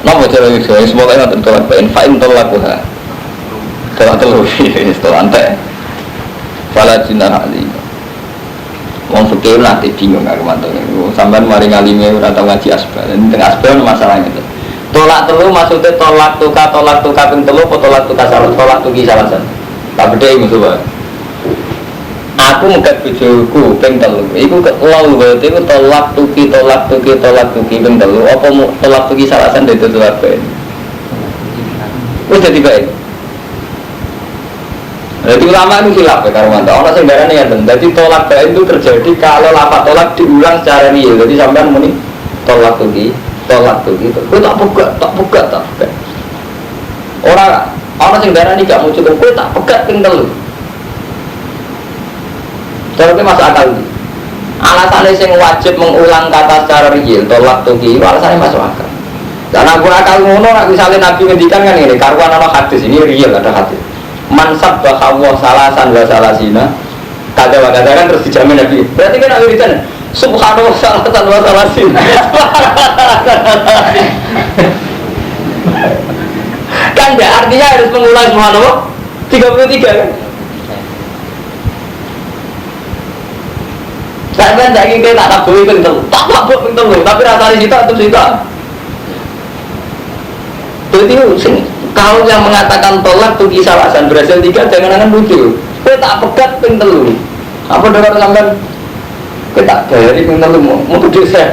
Napa cara iso semoga ngoten tolak bain fa'in tolakuha. Tolak telu wis tolak antek. Fala jinah ali. Wong fikih nanti bingung karo mantune. Sampeyan mari ngalime ora tau ngaji asbab. Teng asbab masalah ngeten. Tolak telu maksudnya tolak tuka ping telu apa tolak tuka salah tolak tuki salasan tak beda ini coba aku megat bojoku ping telu iku lau berarti itu tolak tuki ping telu apa tolak tuki salasan dari tolak baik wis dadi baik jadi ulama itu khilaf ya karumanto orang sendiri ya jadi tolak baik itu terjadi kalau lafaz tolak diulang secara real jadi sampean muni tolak tuki gitu. Kau tak pegat. Orang yang darah ni gak mau cukup. Kau tak pegat tinggal lu. Cara itu masuk akal ni. Alasannya yang wajib mengulang kata secara real, tolak tuki. Alasannya masuk akal. Dan aku akal ngono, misalnya Nabi ngendikan kan ini. Karuan ada hadis ini real ada hadis. Mansab bahwa salasan wa salasina. Kata-kata kan terus dijamin Nabi. Berarti kan Nabi ditanya. Subhanallah salatan wa salasin. Kan enggak artinya harus mengulang subhanallah 33 kan? Saya kan jadi kita tak tabui pintu, tak tabuk pintu, tapi rasanya kita tetap kita. Jadi kalau yang mengatakan tolak tuh kisah alasan berhasil 3 jangan lucu. Kita tak pegat pintu. Apa dengar sampai kita dari pintar lu mau tujuh saya.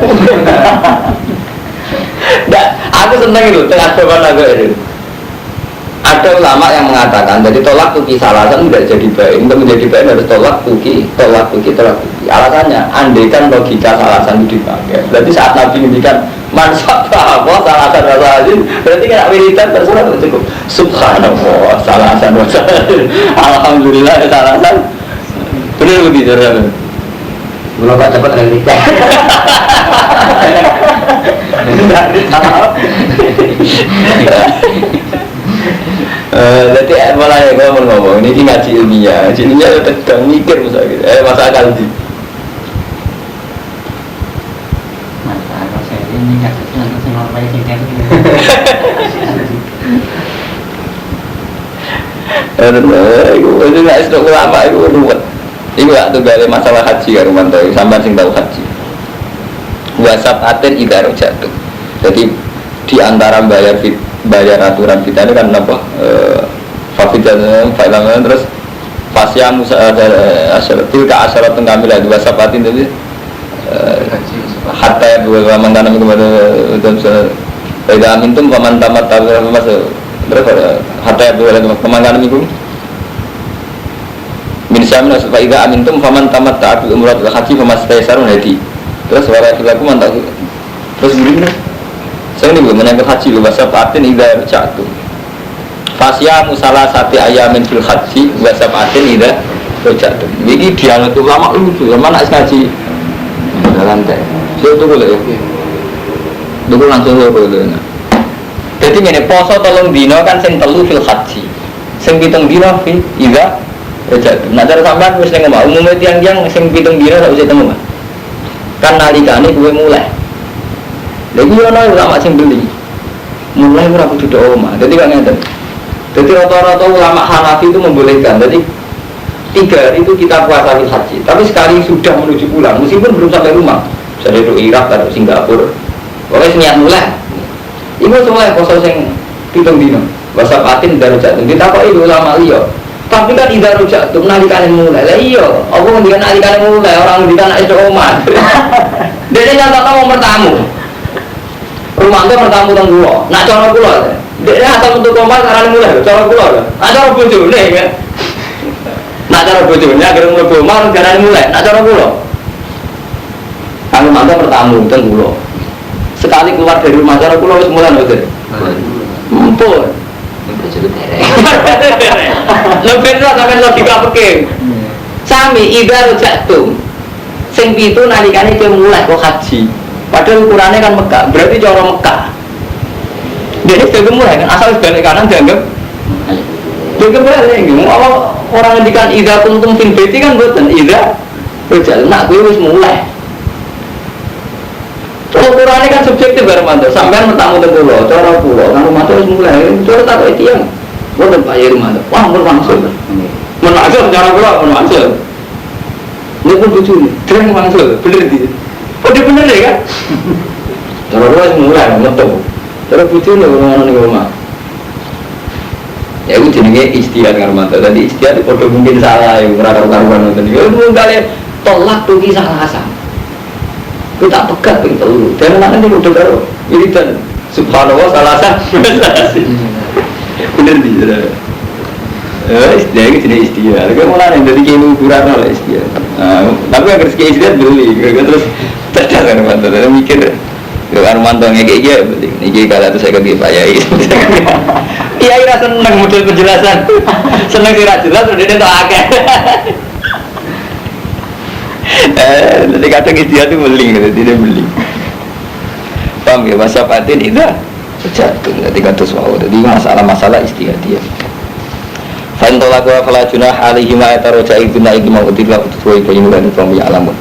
Nah, aku seneng itu tengah jawaban aku ini. Ada ulama yang mengatakan jadi tolak tuki salasan tidak jadi baik. Untuk menjadi baik harus tolak tuki. Alasannya, andaikan logika salasan itu dipakai. Berarti saat Nabi ngendikan mansab apa salasan salasin, berarti kan wiridan terserah cukup. Subhanallah salasan salasin. Alhamdulillah salasan. Benar begitu kan? Belum tak cepat nanti. Jadi mulai ngomong ini ngaji ilmiah, ilmiah sedang mikir misalnya, masa akal di. Masa akal saya ini nggak senang senang baik singkat. Itu nggak sedang lama itu ruwet. Iku gak tunggale masalah haji karo mantu, sampean sing tau haji. WhatsApp aten idaro jatuh. Jadi di antara bayar aturan kita ini kan apa? Fafidan failan terus fasya musa asyaratil ka asyaratun kamilah di WhatsApp aten tadi hatta ya dua mantan kepada dan beda amintum paman tamat tabir masuk terus hatta ya dua pemandangan itu Minsyamina supaya amintum faman tamat ta'abil umrah wal haji famastaysarun hadi. Terus wala khilaku mantap. Terus begini. Saya ini belum menyangkut haji lu bahasa patin idza jatuh. Fasya musalah sati ayamin fil haji bahasa patin idza jatuh. Ini dialog ulama lucu. Mana ngaji dalam teh. Saya tuh boleh. Dulu langsung boleh. Jadi ngene poso 3 dina kan sing 3 fil haji. Sing 7 dina fi ida rajat. Nah cara sampean wis ning omah umume tiang-tiang sing 7 dina sak wis temu. Kan nalikane kowe mulai. Lha iki ana ulama sing beli. Mulai ora kudu tok omah. Dadi kok ngeten. Jadi rata-rata ulama Hanafi itu membolehkan. Jadi 3 hari itu kita puasa fil haji. Tapi sekali sudah menuju pulang, meskipun belum sampai rumah, misalnya itu Irak atau Singapura, pokoknya niat mulai. Ibu semua poso sing 7 dino. Bahasa patin idza raja'tum. Kita kok itu ulama liya. Tapi kan idza raja'tum nalikane mulai. Lah iya, apa ngendikan nalikane mulai orang ngendikan nek iso omah. Dene nyata nomor tamu. Rumah itu bertamu teng kula. Nak cara kula. Dene asal untuk omah karane mulai cara kula. Nak cara bojone kan. Nak cara bojone agar mlebu omah karane mulai. Nak cara kula. Kang mantu bertamu teng kula. Sekali keluar dari rumah cara kula wis mulai lho. Mumpun. Lebih lah sampai logika peking. Sami idza raja'tum. Sing pitu nalikane kowe mulai kok haji. Padahal ukurannya kan Mekah, berarti cara Mekah. Jadi sudah mulai kan asal balik kanan dianggap. Juga boleh nih. Orang ngendikan idza kuntum fil baiti kan boten idza raja'tum. Nak kowe wis mulai. Ukurannya kan subjektif bareng mantu. Sampean bertamu teng kula, cara kula, kang mantu wis mulai. Cara tak iki yang boten Pak Yeri mantu. Wah, mun maksud. Mun maksud cara kula mun maksud. Niku bojone, dereng maksud, bener iki. Oh dia bener ya kan? Cara kula wis mulai metu. Cara bojone ngono ning omah. Ya itu jenenge istihad karo mantu. Tadi istihad padha mungkin salah ya ora karo-karuan ngoten. Ya mung kali tolak tuh ki salah asam. Kita tak pegat begitu dulu. Dan anak ini udah karo wiridan. Subhanallah salah sah. Bener di sana. Istilah itu jenis istilah. Kalau mulai dari kini ukuran lah istilah. Tapi agar sekali istilah beli. Terus cerdas kan mantu. Terus mikir. Kalau mantu kayak gini, ini kalau itu saya ganti Pak Yai. Kiai rasa senang model penjelasan. Senang kira jelas. Terus dia tak akeh. Nanti kadang istilah itu beling, tidak beling. Paham ya, masa patin itu jatuh. Nanti kata suau. Jadi masalah-masalah istilah dia. Fantola gua falajuna alihi ma'ataroja itu naiki ma'utiklah ututuai bayinukan kami alamun.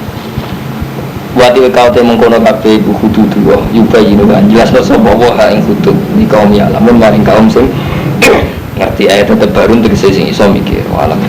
Wati kau te mengkono kafe ibu hudu dua yubayinukan jelas bersama wah yang hudu di kaum alamun maring kaum sing ngerti ayat tetap baru untuk sing iso mikir alam.